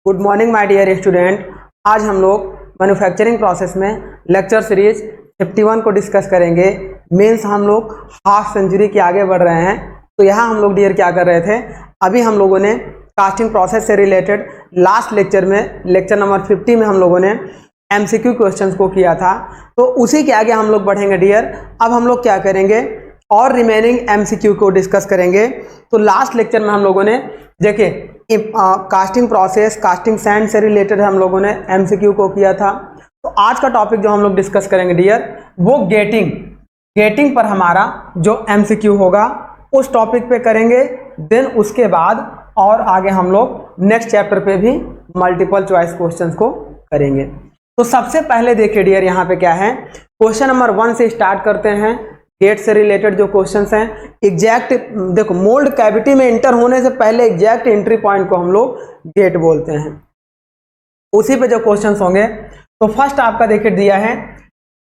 Good morning my dear student. आज हम लोग मैन्युफैक्चरिंग प्रोसेस में लेक्चर सीरीज 51 को डिस्कस करेंगे। मीन्स हम लोग हाफ सेंचुरी के आगे बढ़ रहे हैं। तो यहाँ हम लोग डियर क्या कर रहे थे, अभी हम लोगों ने कास्टिंग प्रोसेस से रिलेटेड लास्ट लेक्चर में लेक्चर नंबर 50 में हम लोगों ने MCQ क्वेश्चंस को किया था। तो उसी के आगे हम लोग बढ़ेंगे डियर। अब हम लोग क्या करेंगे और रिमेनिंग MCQ को डिस्कस करेंगे। तो लास्ट लेक्चर में हम लोगों ने देखिए कास्टिंग प्रोसेस, कास्टिंग सैंड से रिलेटेड हम लोगों ने MCQ को किया था। तो आज का टॉपिक जो हम लोग डिस्कस करेंगे डियर, वो गेटिंग पर हमारा जो MCQ होगा उस टॉपिक पे करेंगे। देन उसके बाद और आगे हम लोग नेक्स्ट चैप्टर पे भी मल्टीपल चॉइस क्वेश्चंस को करेंगे। तो सबसे पहले देखिए डियर, यहाँ पे क्या है, क्वेश्चन नंबर 1 से स्टार्ट करते हैं। गेट से रिलेटेड जो क्वेश्चंस हैं, एग्जैक्ट देखो मोल्ड कैविटी में इंटर होने से पहले एग्जैक्ट एंट्री पॉइंट को हम लोग गेट बोलते हैं। उसी पे जो क्वेश्चंस होंगे, तो फर्स्ट आपका देखिए दिया है,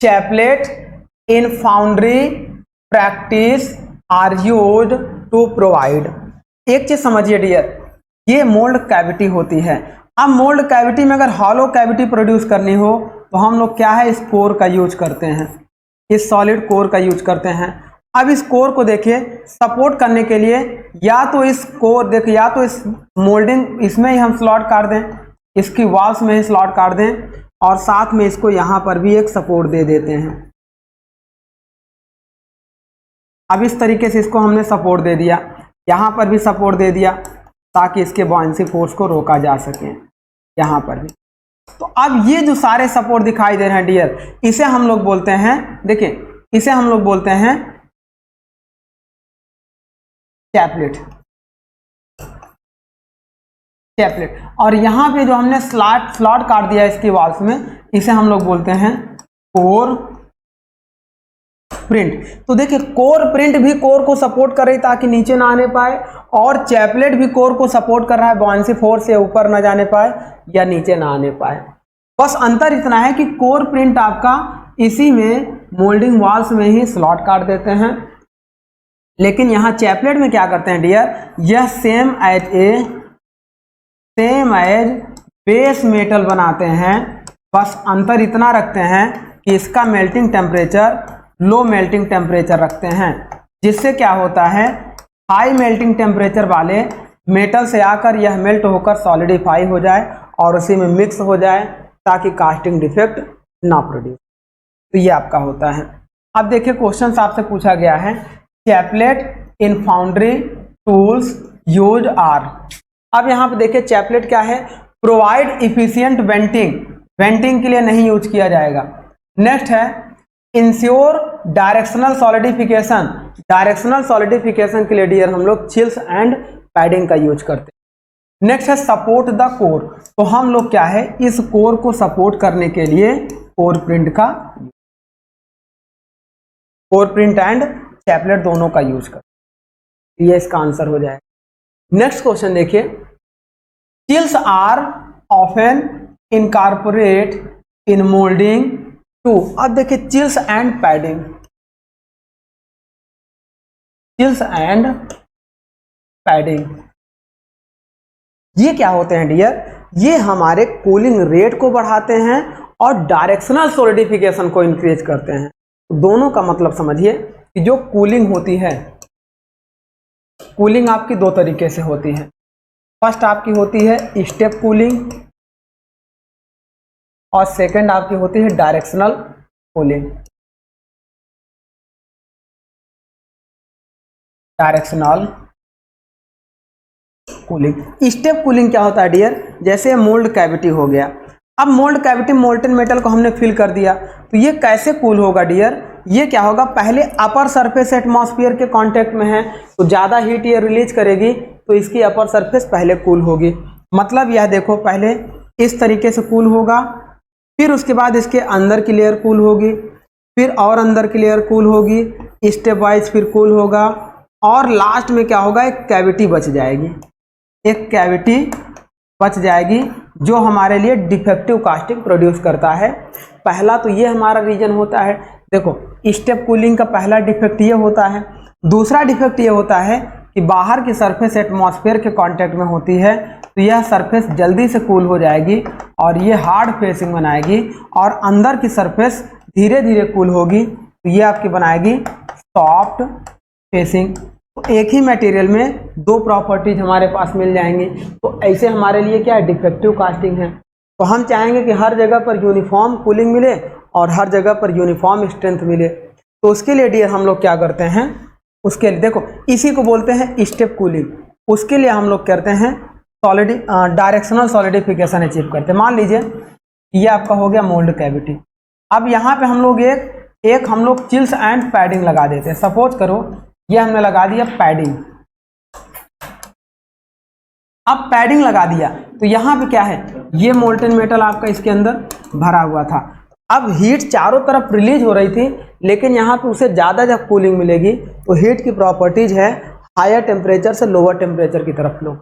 chaplet in foundry practice are used to provide. एक चीज समझिए डियर, ये मोल्ड कैविटी होती है। अब मोल्ड कैविटी में अगर हॉलो कैविटी प्रोड्यूस करनी हो तो हम लोग क्या है, इस कोर का यूज करते हैं, इस सॉलिड कोर का यूज करते हैं। अब इस कोर को देखिए सपोर्ट करने के लिए या तो इस कोर देखिए, या तो इस मोल्डिंग इसमें ही हम स्लॉट काट दें, इसकी वॉल्स में ही स्लॉट काट दें, और साथ में इसको यहां पर भी एक सपोर्ट दे देते हैं। अब इस तरीके से इसको हमने सपोर्ट दे दिया, यहां पर भी सपोर्ट दे दिया ताकि इसके बॉयंसी फोर्स को रोका जा सके, यहां पर भी। तो अब ये जो सारे सपोर्ट दिखाई दे रहे हैं डियर, इसे हम लोग बोलते हैं, देखिए इसे हम लोग बोलते हैं चैपलेट। और यहां पे जो हमने स्लॉट काट दिया इसकी वॉल्स में, इसे हम लोग बोलते हैं कोर प्रिंट। तो देखिए कोर प्रिंट भी कोर को सपोर्ट कर रही ताकि नीचे ना आने पाए, और चैपलेट भी कोर को सपोर्ट कर रहा है बॉयंसी फोर्स से ऊपर ना जाने पाए या नीचे ना आने पाए। बस अंतर इतना है कि कोर प्रिंट आपका इसी में मोल्डिंग वॉल्स में ही स्लॉट काट देते हैं, लेकिन यहां चैपलेट में क्या करते हैं डियर, यह सेम एज बेस मेटल बनाते हैं। बस अंतर इतना रखते हैं कि इसका melting temperature low melting temperature रखते हैं, जिससे क्या होता है, हाई मेल्टिंग टेम्परेचर वाले मेटल से आकर यह मेल्ट होकर सॉलिडिफाई हो जाए और उसी में मिक्स हो जाए ताकि कास्टिंग डिफेक्ट ना प्रोड्यूस। तो ये आपका होता है। अब देखिए क्वेश्चन आपसे पूछा गया है, chaplet in foundry tools use are. अब यहाँ पे देखिए चैपलेट क्या है, प्रोवाइड इफिशियंट वेंटिंग के लिए नहीं यूज किया जाएगा। नेक्स्ट है इंश्योर डायरेक्शनल सॉलिडिफिकेशन के लिए डियर हम लोग चिल्स एंड पैडिंग का यूज करते हैं। नेक्स्ट है सपोर्ट द कोर। तो हम लोग क्या है, इस कोर को सपोर्ट करने के लिए कोर प्रिंट एंड चैपलेट दोनों का यूज करते हैं। ये इसका आंसर हो जाएगा। नेक्स्ट क्वेश्चन देखिए, chills are often incorporate in moulding to. अब देखिए चिल्स एंड पैडिंग ये क्या होते हैं डियर, ये हमारे कूलिंग रेट को बढ़ाते हैं और डायरेक्शनल सॉलिडिफिकेशन को इंक्रीज करते हैं। दोनों का मतलब समझिए कि जो कूलिंग होती है, कूलिंग आपकी दो तरीके से होती है। फर्स्ट आपकी होती है स्टेप कूलिंग और सेकंड आपकी होती है डायरेक्शनल कूलिंग। स्टेप कूलिंग क्या होता है डियर, जैसे मोल्ड कैविटी हो गया। अब मोल्ड कैविटी मोल्टन मेटल को हमने फिल कर दिया, तो ये कैसे कूल होगा डियर, ये क्या होगा, पहले अपर सरफेस एटमॉस्फेयर के कांटेक्ट में है तो ज़्यादा हीट ये रिलीज करेगी, तो इसकी अपर सरफेस पहले कूल होगी। मतलब यह देखो पहले इस तरीके से कूल होगा, फिर उसके बाद इसके अंदर की लेयर कूल होगी, फिर और अंदर की लेयर कूल होगी, स्टेप वाइज फिर कूल होगा, और लास्ट में क्या होगा, एक कैविटी बच जाएगी जो हमारे लिए डिफेक्टिव कास्टिंग प्रोड्यूस करता है। पहला तो ये हमारा रीजन होता है। देखो स्टेप कूलिंग का पहला डिफेक्ट ये होता है। दूसरा डिफेक्ट ये होता है कि बाहर की सरफेस एटमॉस्फेयर के कांटेक्ट में होती है, तो तो यह सरफेस जल्दी से कूल हो जाएगी और ये हार्ड फेसिंग बनाएगी, और अंदर की सरफेस धीरे धीरे कूल होगी, तो ये आपकी बनाएगी सॉफ्ट फेसिंग। तो एक ही मटेरियल में दो प्रॉपर्टीज हमारे पास मिल जाएंगी। तो ऐसे हमारे लिए क्या है, डिफेक्टिव कास्टिंग है। तो हम चाहेंगे कि हर जगह पर यूनिफॉर्म कूलिंग मिले और हर जगह पर यूनिफॉर्म स्ट्रेंथ मिले। तो उसके लिए डियर हम लोग क्या करते हैं, उसके लिए देखो इसी को बोलते हैं स्टेप कूलिंग। उसके लिए हम लोग करते हैं डायरेक्शनल सॉलिडिफिकेशन अचीव करते हैं। मान लीजिए ये आपका हो गया मोल्ड कैविटी। अब यहाँ पे हम लोग एक हम लोग चिल्स एंड पैडिंग लगा देते हैं। सपोज करो ये हमने लगा दिया पैडिंग। अब पैडिंग लगा दिया तो यहाँ पे क्या है, ये मोल्टेन मेटल आपका इसके अंदर भरा हुआ था। अब हीट चारों तरफ रिलीज हो रही थी, लेकिन यहाँ पे उसे ज़्यादा जब कूलिंग मिलेगी तो हीट की प्रॉपर्टीज है हायर टेम्परेचर से लोअर टेम्परेचर की तरफ फ्लो।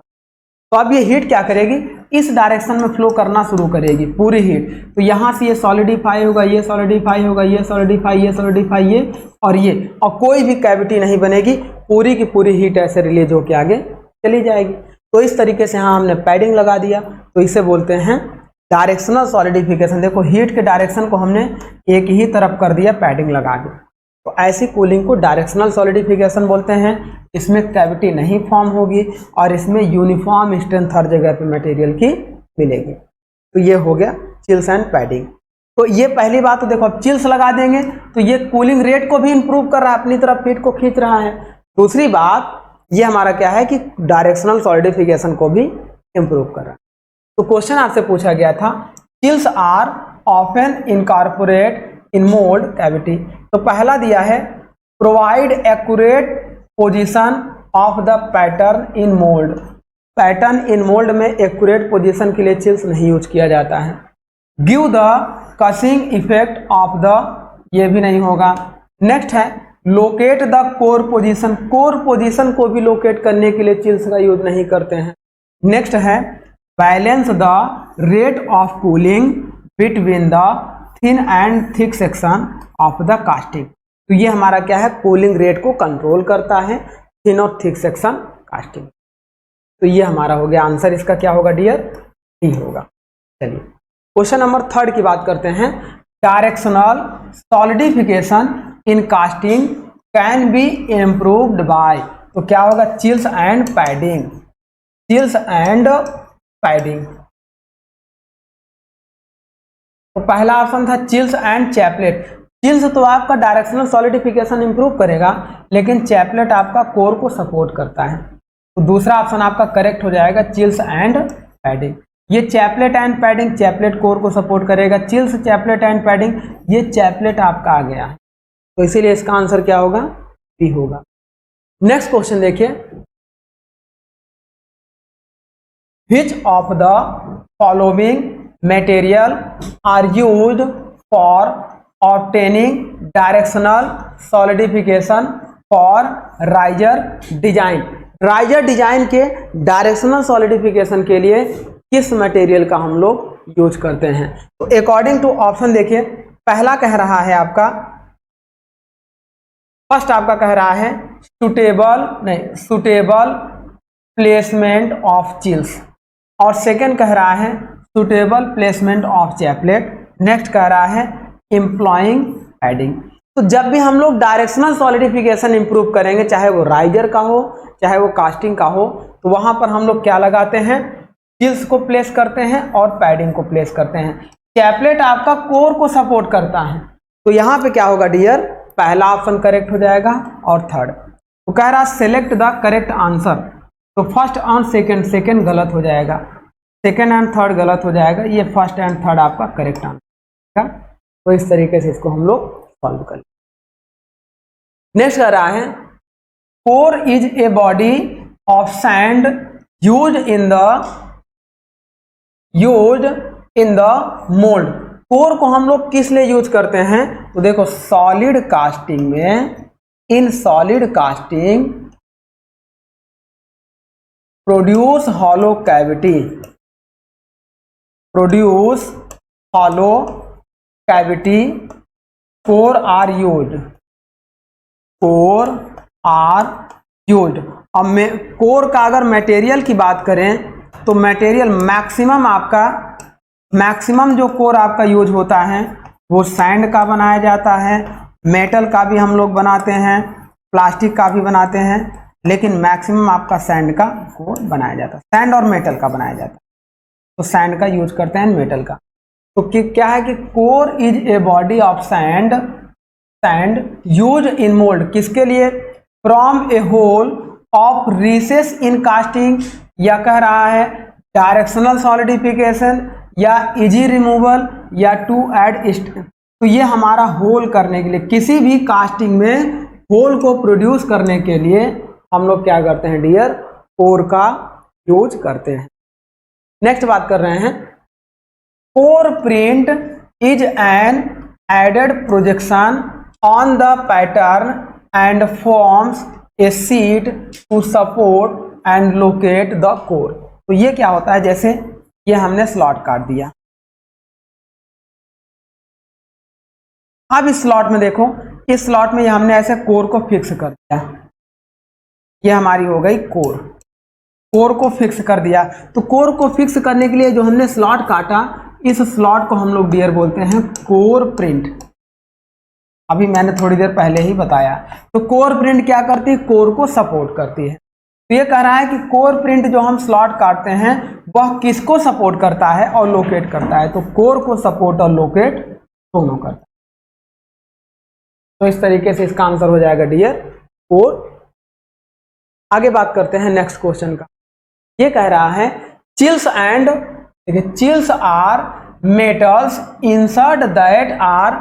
तो अब ये हीट क्या करेगी, इस डायरेक्शन में फ्लो करना शुरू करेगी पूरी हीट। तो यहाँ से ये सॉलिडिफाई होगा, ये सॉलिडिफाई होगा, ये सॉलिडिफाई, ये सॉलिडिफाई, ये और ये, और कोई भी कैविटी नहीं बनेगी, पूरी की पूरी हीट ऐसे रिलीज होकर आगे चली जाएगी। तो इस तरीके से यहाँ हमने पैडिंग लगा दिया, तो इसे बोलते हैं डायरेक्शनल सॉलिडिफिकेशन। देखो हीट के डायरेक्शन को हमने एक ही तरफ कर दिया पैडिंग लगा के। तो ऐसी कूलिंग को डायरेक्शनल सॉलिडिफिकेशन बोलते हैं। इसमें कैविटी नहीं फॉर्म होगी और इसमें यूनिफॉर्म स्ट्रेंथ हर जगह पे मटेरियल की मिलेगी। तो ये हो गया चिल्स एंड पैडिंग। तो ये पहली बात। तो देखो अब चिल्स लगा देंगे तो ये कूलिंग रेट को भी इंप्रूव कर रहा है, अपनी तरफ हीट को खींच रहा है। दूसरी बात ये हमारा क्या है कि डायरेक्शनल सॉलिडिफिकेशन को भी इंप्रूव कर रहा है। तो क्वेश्चन आपसे पूछा गया था chills are often incorporate in mould cavity. तो पहला दिया है provide accurate position of the pattern in mould. Pattern in mould में एक्यूरेट पोजीशन के लिए चिल्स नहीं यूज किया जाता है। Give the casing effect of the, ये भी नहीं होगा। नेक्स्ट है locate the core position. Core position को भी लोकेट करने के लिए चिल्स का यूज नहीं करते हैं। नेक्स्ट है balance the rate of cooling between the thin and thick section of the casting. तो ये हमारा क्या है, कूलिंग रेट को कंट्रोल करता है, थिन और थिक सेक्शन कास्टिंग। तो ये हमारा हो गया आंसर। इसका क्या होगा डियर, डी होगा। चलिए क्वेश्चन नंबर 3 की बात करते हैं। Directional solidification in casting can be improved by. तो क्या होगा, chills and padding. Chills and padding. तो पहला ऑप्शन था चिल्स एंड चैपलेट। चिल्स तो आपका डायरेक्शनल सॉलिडिफिकेशन इंप्रूव करेगा, लेकिन चैपलेट आपका कोर को सपोर्ट करता है। तो दूसरा ऑप्शन आपका करेक्ट हो जाएगा, चिल्स एंड पैडिंग। ये chaplet and padding, chaplet core को सपोर्ट करेगा। चिल्स चैपलेट एंड पैडिंग, ये चैपलेट आपका आ गया है। तो इसीलिए इसका आंसर क्या होगा, बी होगा। नेक्स्ट क्वेश्चन देखिए, which of the following material are used for obtaining directional solidification for riser design। Riser design के डायरेक्शनल सॉलिडिफिकेशन के लिए किस मटेरियल का हम लोग यूज करते हैं। तो अकॉर्डिंग टू ऑप्शन देखिए, पहला कह रहा है आपका, फर्स्ट आपका कह रहा है सुटेबल प्लेसमेंट ऑफ चिल्स, और सेकेंड कह रहा है suitable placement of chaplet. Next कह रहा है एम्प्लॉइंग पैडिंग। तो जब भी हम लोग डायरेक्शनल सॉलिडिफिकेशन इंप्रूव करेंगे, चाहे वो राइजर का हो चाहे वो कास्टिंग का हो, तो वहां पर हम लोग क्या लगाते हैं, चिल्स को प्लेस करते हैं और पैडिंग को प्लेस करते हैं। चैपलेट आपका कोर को सपोर्ट करता है। तो यहाँ पे क्या होगा डियर, पहला ऑप्शन करेक्ट हो जाएगा और थर्ड। तो कह रहा सेलेक्ट द करेक्ट आंसर। तो फर्स्ट और सेकेंड गलत हो जाएगा, सेकेंड एंड थर्ड गलत हो जाएगा, ये फर्स्ट एंड थर्ड आपका करेक्ट आंसर। तो इस तरीके से इसको हम लोग सॉल्व कर। नेक्स्ट कह रहा है core is a body of sand use in the mould. Core को हम लोग किस लिए यूज करते हैं, तो देखो सॉलिड कास्टिंग में, in solid casting produce hollow cavity, produce hollow cavity, core are used, core are used. अब कोर का अगर मटेरियल की बात करें तो मटेरियल मैक्सिमम जो कोर आपका यूज होता है वो सैंड का बनाया जाता है, मेटल का भी हम लोग बनाते हैं, प्लास्टिक का भी बनाते हैं, लेकिन मैक्सिमम आपका सैंड का कोर बनाया जाता है, सैंड और मेटल का बनाया जाता है। तो सैंड का यूज करते हैं, मेटल का। तो क्या है कि core is a body of sand use in mould, किसके लिए? From a hole of recess in casting, या कह रहा है डायरेक्शनल सॉलिडिफिकेशन, या इजी रिमूवल, या टू ऐड। तो ये हमारा होल करने के लिए, किसी भी कास्टिंग में होल को प्रोड्यूस करने के लिए हम लोग क्या करते हैं डियर? कोर का यूज करते हैं। नेक्स्ट बात कर रहे हैं, core print is an added projection on the pattern and forms a seat to support and locate the core. तो ये क्या होता है? जैसे ये हमने स्लॉट काट दिया, अब इस स्लॉट में देखो, इस स्लॉट में हमने ऐसे कोर को फिक्स कर दिया, ये हमारी हो गई कोर। कोर को फिक्स कर दिया। तो कोर को फिक्स करने के लिए जो हमने स्लॉट काटा, इस स्लॉट को हम लोग डियर बोलते हैं कोर प्रिंट। अभी मैंने थोड़ी देर पहले ही बताया। तो कोर प्रिंट क्या करती है? कोर को सपोर्ट करती है। तो ये कह रहा है कि कोर प्रिंट जो हम स्लॉट काटते हैं वह किसको सपोर्ट करता है और लोकेट करता है? तो कोर को सपोर्ट और लोकेट दोनों करता है। तो इस तरीके से इसका आंसर हो जाएगा डियर कोर। आगे बात करते हैं नेक्स्ट क्वेश्चन का। ये कह रहा है चिल्स एंड, देखिए chills are metals insert that are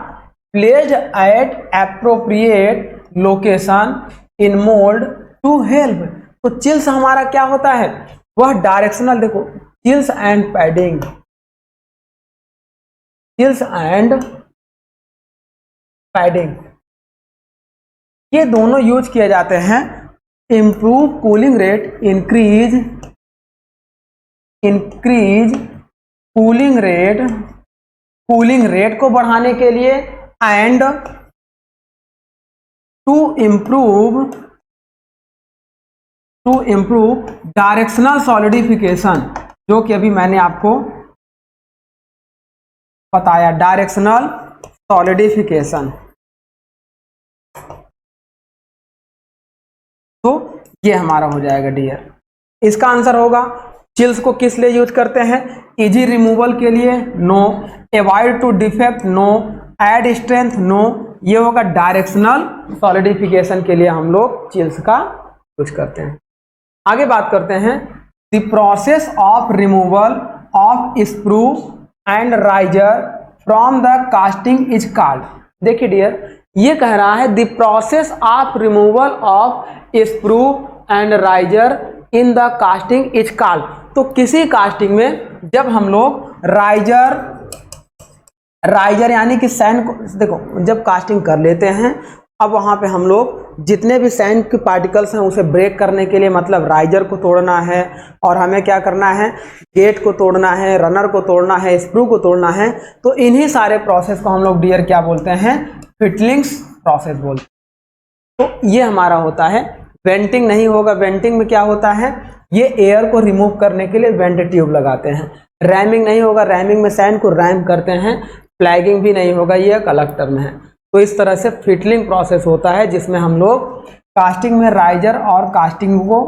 placed at appropriate location in mould to help. तो चिल्स हमारा क्या होता है? वह डायरेक्शनल, देखो chills and padding, chills and padding ये दोनों यूज किए जाते हैं improve cooling rate, increase cooling rate को बढ़ाने के लिए, and to improve directional solidification, जो कि अभी मैंने आपको बताया डायरेक्शनल सॉलिडिफिकेशन। तो ये हमारा हो जाएगा डियर। इसका आंसर होगा चिल्स को किस लिए यूज करते हैं? इजी रिमूवल के लिए, no. Avoid to defect, no. Add strength, no. ये होगा डायरेक्शनल सॉलिडिफिकेशन के लिए हम लोग चिल्स का यूज करते हैं। आगे बात करते हैं the process of removal of screw and riser from the casting is called. देखिए डियर, ये कह रहा है the process of removal of screw and riser in the casting is called. तो किसी कास्टिंग में जब हम लोग राइजर यानी कि सैंड को, देखो जब कास्टिंग कर लेते हैं, अब वहां पे हम लोग जितने भी सैंड के पार्टिकल्स हैं उसे ब्रेक करने के लिए, मतलब राइजर को तोड़ना है, और हमें क्या करना है? गेट को तोड़ना है, रनर को तोड़ना है, स्क्रू को तोड़ना है। तो इन्हीं सारे प्रोसेस को हम लोग डियर क्या बोलते हैं? फिटलिंग्स प्रोसेस बोलते हैं। तो ये हमारा होता है। वेंटिंग नहीं होगा। वेंटिंग में क्या होता है? ये एयर को रिमूव करने के लिए वेंट ट्यूब लगाते हैं। रैमिंग नहीं होगा। रैमिंग में सैंड को रैम करते हैं। फ्लैगिंग भी नहीं होगा, ये एक अलग टर्म है। तो इस तरह से फिटलिंग प्रोसेस होता है जिसमें हम लोग कास्टिंग में राइजर और कास्टिंग को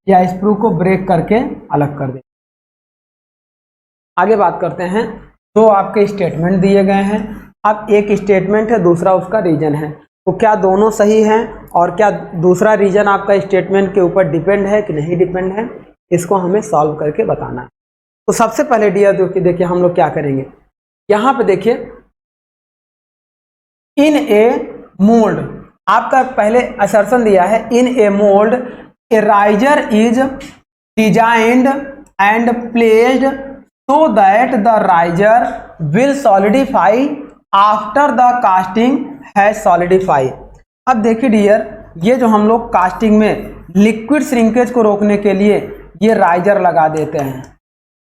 या स्क्रू को ब्रेक करके अलग कर दें। आगे बात करते हैं, दो आपके स्टेटमेंट दिए गए हैं। अब एक स्टेटमेंट है, दूसरा उसका रीजन है। तो क्या दोनों सही हैं और क्या दूसरा रीजन आपका स्टेटमेंट के ऊपर डिपेंड है कि नहीं डिपेंड है, इसको हमें सॉल्व करके बताना है। तो सबसे पहले डियर देखिए हम लोग क्या करेंगे, यहाँ पे देखिए इन ए मोल्ड, आपका पहले असर्शन दिया है in a mould a riser is designed and placed so that the riser will solidify after the casting has solidify. अब देखिए डियर, ये जो हम लोग कास्टिंग में लिक्विड श्रिंकेज को रोकने के लिए ये राइजर लगा देते हैं।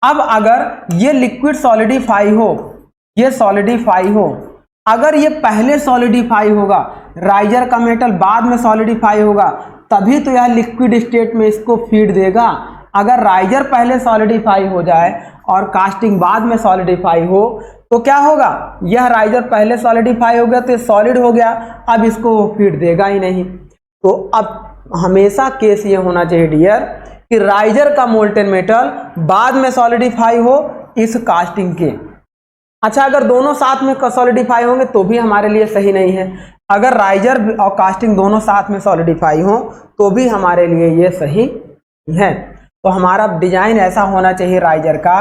अब अगर ये लिक्विड सॉलिडिफाई हो, ये सॉलिडिफाई हो, अगर ये पहले सॉलिडिफाई होगा, राइजर का मेटल बाद में सॉलिडिफाई होगा, तभी तो यह लिक्विड स्टेट में इसको फीड देगा। अगर राइजर पहले सॉलिडिफाई हो जाए और कास्टिंग बाद में सॉलिडिफाई हो तो क्या होगा, यह राइजर पहले सॉलिडिफाई हो गया तो सॉलिड हो गया, अब इसको फीड देगा ही नहीं। तो अब हमेशा केस ये होना चाहिए डियर कि राइजर का मोल्टेन मेटल बाद में सॉलिडिफाई हो इस कास्टिंग के। अच्छा, अगर दोनों साथ में सॉलिडिफाई होंगे तो भी हमारे लिए सही नहीं है। अगर राइजर और कास्टिंग दोनों साथ में सॉलिडिफाई हो तो भी हमारे लिए ये सही है। तो हमारा डिजाइन ऐसा होना चाहिए राइजर का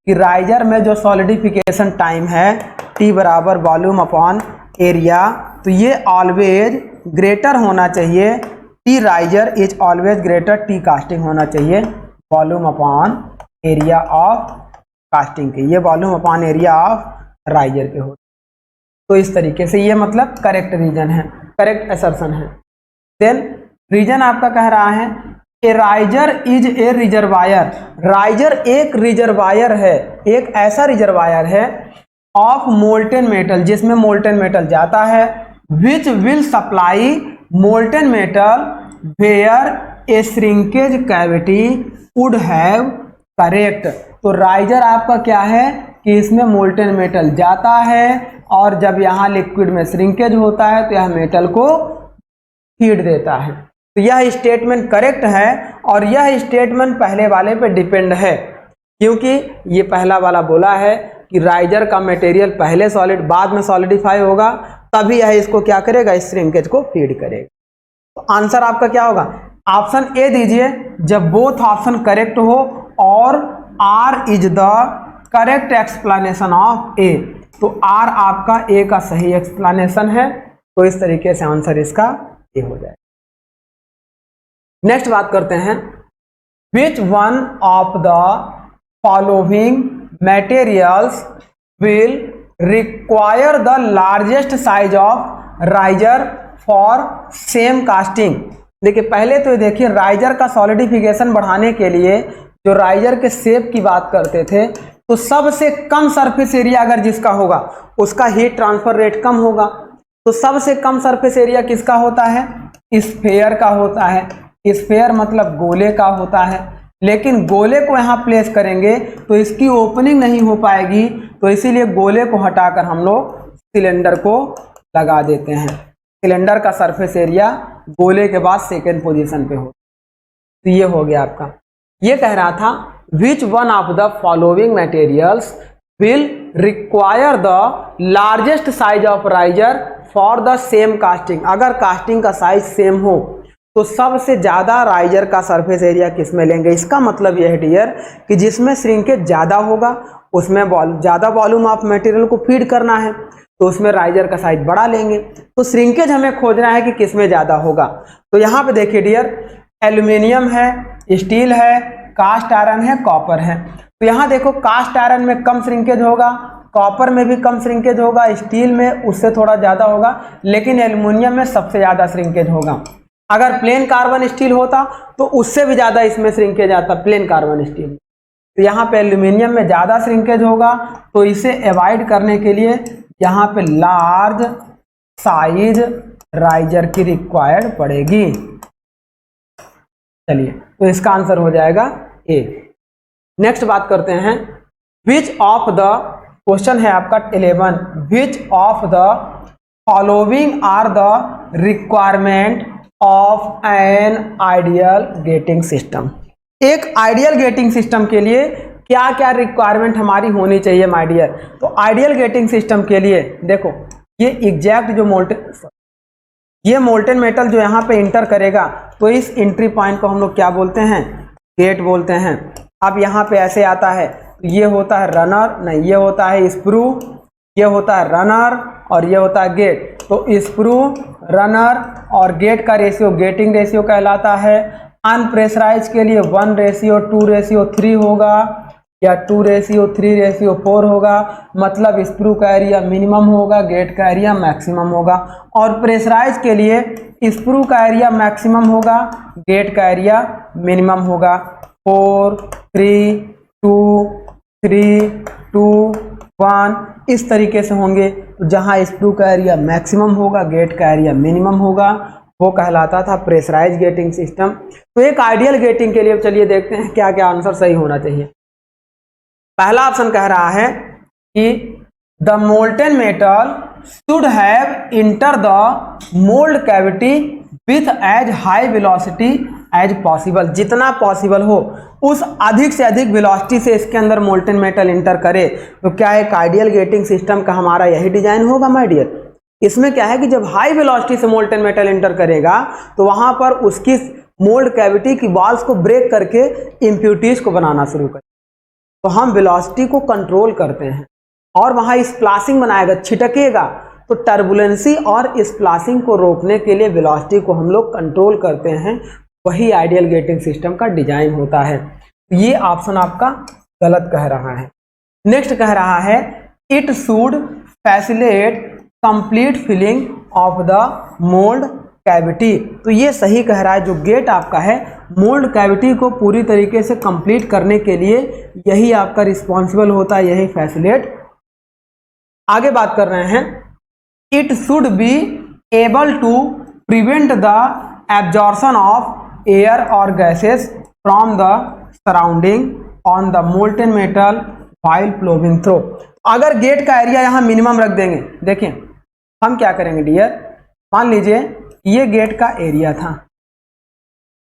कि राइजर में जो सॉलिडिफिकेशन टाइम है T बराबर वॉल्यूम अपॉन एरिया, तो ये ऑलवेज ग्रेटर होना चाहिए, T riser is always greater T casting होना चाहिए volume upon area of casting के। ये volume upon area of riser के होते। तो इस तरीके से ये मतलब करेक्ट रीजन है, करेक्ट असर्शन है। देन रीजन आपका कह रहा है a riser is a reservoir, riser एक रिजर्वायर है, एक ऐसा रिजर्वायर है ऑफ मोल्टेन मेटल जिसमें मोल्टेन मेटल जाता है, which will supply molten metal where a shrinkage cavity would have correct. तो राइजर आपका क्या है कि इसमें मोल्टेन मेटल जाता है और जब यहाँ लिक्विड में श्रिंकेज होता है तो यह मेटल को फीड देता है। तो यह स्टेटमेंट करेक्ट है और यह स्टेटमेंट पहले वाले पे डिपेंड है, क्योंकि ये पहला वाला बोला है कि राइजर का मटेरियल पहले सॉलिड बाद में सॉलिडिफाई होगा, तभी यह इसको क्या करेगा, इस श्रिंकेज को फीड करेगा। तो आंसर आपका क्या होगा, ऑप्शन ए दीजिए जब बोथ ऑप्शन करेक्ट हो और R is the correct explanation of A. तो आर आपका ए का सही एक्सप्लेनेशन है, तो इस तरीके से आंसर इसका ए हो जाए। नेक्स्ट बात करते हैं, which one of the following materials will require the largest size of riser for same casting. देखिए पहले तो देखिए राइजर का सॉलिडिफिकेशन बढ़ाने के लिए जो राइजर के शेप की बात करते थे, तो सबसे कम सरफेस एरिया अगर जिसका होगा उसका हीट ट्रांसफर रेट कम होगा। तो सबसे कम सरफेस एरिया किसका होता है, स्फेयर का होता है। स्फेयर मतलब गोले का होता है, लेकिन गोले को यहाँ प्लेस करेंगे तो इसकी ओपनिंग नहीं हो पाएगी, तो इसीलिए गोले को हटाकर हम लोग सिलेंडर को लगा देते हैं। सिलेंडर का सरफेस एरिया गोले के बाद सेकेंड पोजीशन पे हो। तो ये हो गया आपका। ये कह रहा था विच one of the following materials will require the largest size of riser for the same casting. अगर कास्टिंग का साइज सेम हो तो सबसे ज़्यादा राइजर का सरफेस एरिया किस में लेंगे। इसका मतलब यह है डियर कि जिसमें श्रिंकेज ज़्यादा होगा उसमें ज़्यादा वॉल्यूम ऑफ मटेरियल को फीड करना है, तो उसमें राइजर का साइज बड़ा लेंगे। तो श्रिंकेज हमें खोजना है कि किस में ज़्यादा होगा। तो यहाँ पे देखिए डियर, एल्यूमिनियम है, स्टील है, कास्ट आयरन है, कॉपर है। तो यहाँ देखो कास्ट आयरन में कम श्रिंकेज होगा, कॉपर में भी कम श्रिंकेज होगा, स्टील में उससे थोड़ा ज़्यादा होगा, लेकिन एल्यूमिनियम में सबसे ज़्यादा श्रिंकेज होगा। अगर प्लेन कार्बन स्टील होता तो उससे भी ज़्यादा इसमें श्रिंकेज आता, प्लेन कार्बन स्टील। तो यहाँ पे एल्यूमिनियम में ज़्यादा श्रिंकेज होगा, तो इसे अवॉइड करने के लिए यहाँ पे लार्ज साइज राइजर की रिक्वायर्ड पड़ेगी। चलिए, तो इसका आंसर हो जाएगा ए। नेक्स्ट बात करते हैं, विच ऑफ द, क्वेश्चन है आपका 11, which of the following are the requirement of an ideal gating system. एक आइडियल गेटिंग सिस्टम के लिए क्या क्या रिक्वायरमेंट हमारी होनी चाहिए माय डियर। तो आइडियल गेटिंग सिस्टम के लिए देखो, ये एग्जैक्ट जो मोल्टेन मेटल जो यहाँ पे इंटर करेगा, तो इस एंट्री पॉइंट को हम लोग क्या बोलते हैं, गेट बोलते हैं। अब यहाँ पे ऐसे आता है, ये होता है रनर, नहीं ये होता है स्प्रू, ये होता है रनर और ये होता है गेट। तो स्प्रू, रनर और गेट का रेशियो गेटिंग रेशियो कहलाता है। अनप्रेशराइज के लिए 1:2:3 होगा या 2:3:4 होगा, मतलब स्प्रू का एरिया मिनिमम होगा, गेट का एरिया मैक्सिमम होगा। और प्रेशराइज के लिए स्प्रू का एरिया मैक्सिमम होगा, गेट का एरिया मिनिमम होगा। 4, 3, 2, 3, 2, 1 इस तरीके से होंगे। तो जहाँ स्प्रू का एरिया मैक्सिमम होगा, गेट का एरिया मिनिमम होगा वो कहलाता था प्रेशराइज गेटिंग सिस्टम। तो एक आइडियल गेटिंग के लिए चलिए देखते हैं क्या क्या आंसर सही होना चाहिए। पहला ऑप्शन कह रहा है कि the molten metal should have enter the mould cavity with as high velocity as possible. जितना पॉसिबल हो उस अधिक से अधिक वेलोसिटी से इसके अंदर मोल्टेन मेटल इंटर करे। तो क्या एक आइडियल गेटिंग सिस्टम का हमारा यही डिजाइन होगा माय डियर। इसमें क्या है कि जब हाई वेलोसिटी से मोल्टेन मेटल इंटर करेगा तो वहां पर उसकी मोल्ड कैविटी की वॉल्स को ब्रेक करके इम्प्यूरिटीज को बनाना शुरू करें। तो हम वेलोसिटी को कंट्रोल करते हैं और वहां स्प्लाशिंग बनाएगा, छिटकेगा। तो टर्बुलेंसी और स्प्लाशिंग को रोकने के लिए वेलोसिटी को हम लोग कंट्रोल करते हैं। वही आइडियल गेटिंग सिस्टम का डिजाइन होता है। ये ऑप्शन आपका गलत कह रहा है। नेक्स्ट कह रहा है it should facilitate complete filling of the mould cavity. तो ये सही कह रहा है। जो गेट आपका है मोल्ड कैविटी को पूरी तरीके से कंप्लीट करने के लिए यही आपका रिस्पॉन्सिबल होता है, यही फैसिलिटेट। आगे बात कर रहे हैं it should be able to prevent the absorption of air और gases from the surrounding on the molten metal while flowing through. अगर गेट का एरिया यहाँ मिनिमम रख देंगे, देखिए हम क्या करेंगे डियर, मान लीजिए ये गेट का एरिया था,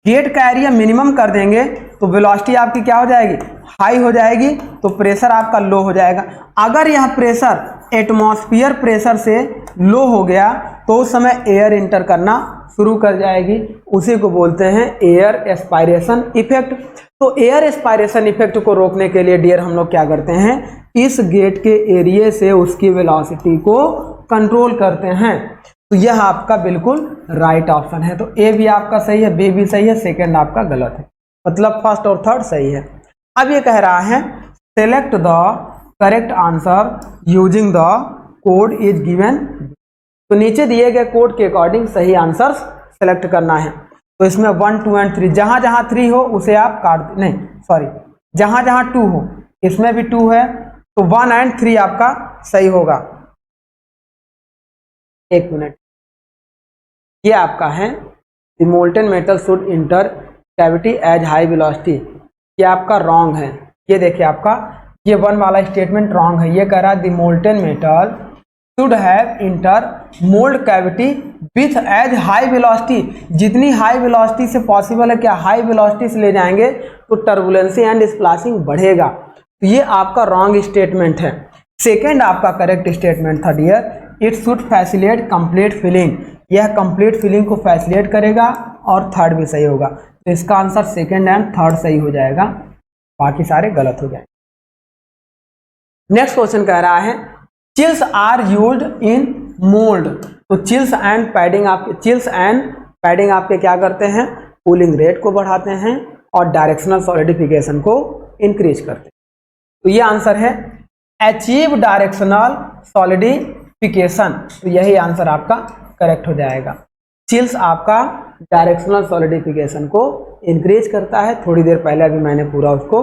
गेट का एरिया मिनिमम कर देंगे तो वेलोसिटी आपकी क्या हो जाएगी, हाई हो जाएगी, तो प्रेशर आपका लो हो जाएगा। अगर यह प्रेशर एटमॉस्फेयर प्रेशर से लो हो गया तो उस समय एयर इंटर करना शुरू कर जाएगी। उसी को बोलते हैं एयर एस्पायरेशन इफेक्ट। तो एयर एस्पायरेशन इफेक्ट को रोकने के लिए डियर हम लोग क्या करते हैं, इस गेट के एरिया से उसकी वेलोसिटी को कंट्रोल करते हैं। तो यह आपका बिल्कुल राइट ऑप्शन है। तो ए भी आपका सही है, बी भी सही है, सेकंड आपका गलत है, मतलब फर्स्ट और थर्ड सही है। अब ये कह रहा है select the correct answer using the code is given. तो नीचे दिए गए कोड के अकॉर्डिंग सही आंसर सेलेक्ट करना है। तो इसमें 1, 2 एंड 3, जहां जहां 3 हो उसे आप काट, नहीं सॉरी, जहां जहां 2 हो, इसमें भी 2 है तो 1 एंड 3 आपका सही होगा। एक मिनट, ये आपका है the molten metal should enter cavity as high velocity, ये आपका रॉन्ग है। ये देखिए आपका ये 1 वाला स्टेटमेंट रॉन्ग है। ये कह रहा है the molten metal should have enter mould cavity with as high velocity. जितनी हाई वेलोसिटी से पॉसिबल है, क्या हाई वेलोसिटी से ले जाएंगे तो टर्बुलेंसी एंड स्प्लाशिंग बढ़ेगा। तो ये आपका रॉन्ग स्टेटमेंट है। सेकेंड आपका करेक्ट स्टेटमेंट था dear, it should facilitate complete filling. यह कंप्लीट फिलिंग को फैसिलिटेट करेगा और थर्ड भी सही होगा। तो इसका आंसर सेकेंड एंड थर्ड सही हो जाएगा, बाकी सारे गलत हो जाएंगे। नेक्स्ट क्वेश्चन कह रहा है chills are used in mould. तो चिल्स एंड पैडिंग आपके क्या करते हैं, कूलिंग रेट को बढ़ाते हैं और डायरेक्शनल सॉलिडिफिकेशन को इंक्रीज करते हैं। तो ये आंसर है अचीव डायरेक्शनल सॉलिडिफिकेशन। तो यही आंसर आपका करेक्ट हो जाएगा। चिल्स आपका डायरेक्शनल सॉलिडिफिकेशन को इंक्रीज करता है। थोड़ी देर पहले अभी मैंने पूरा उसको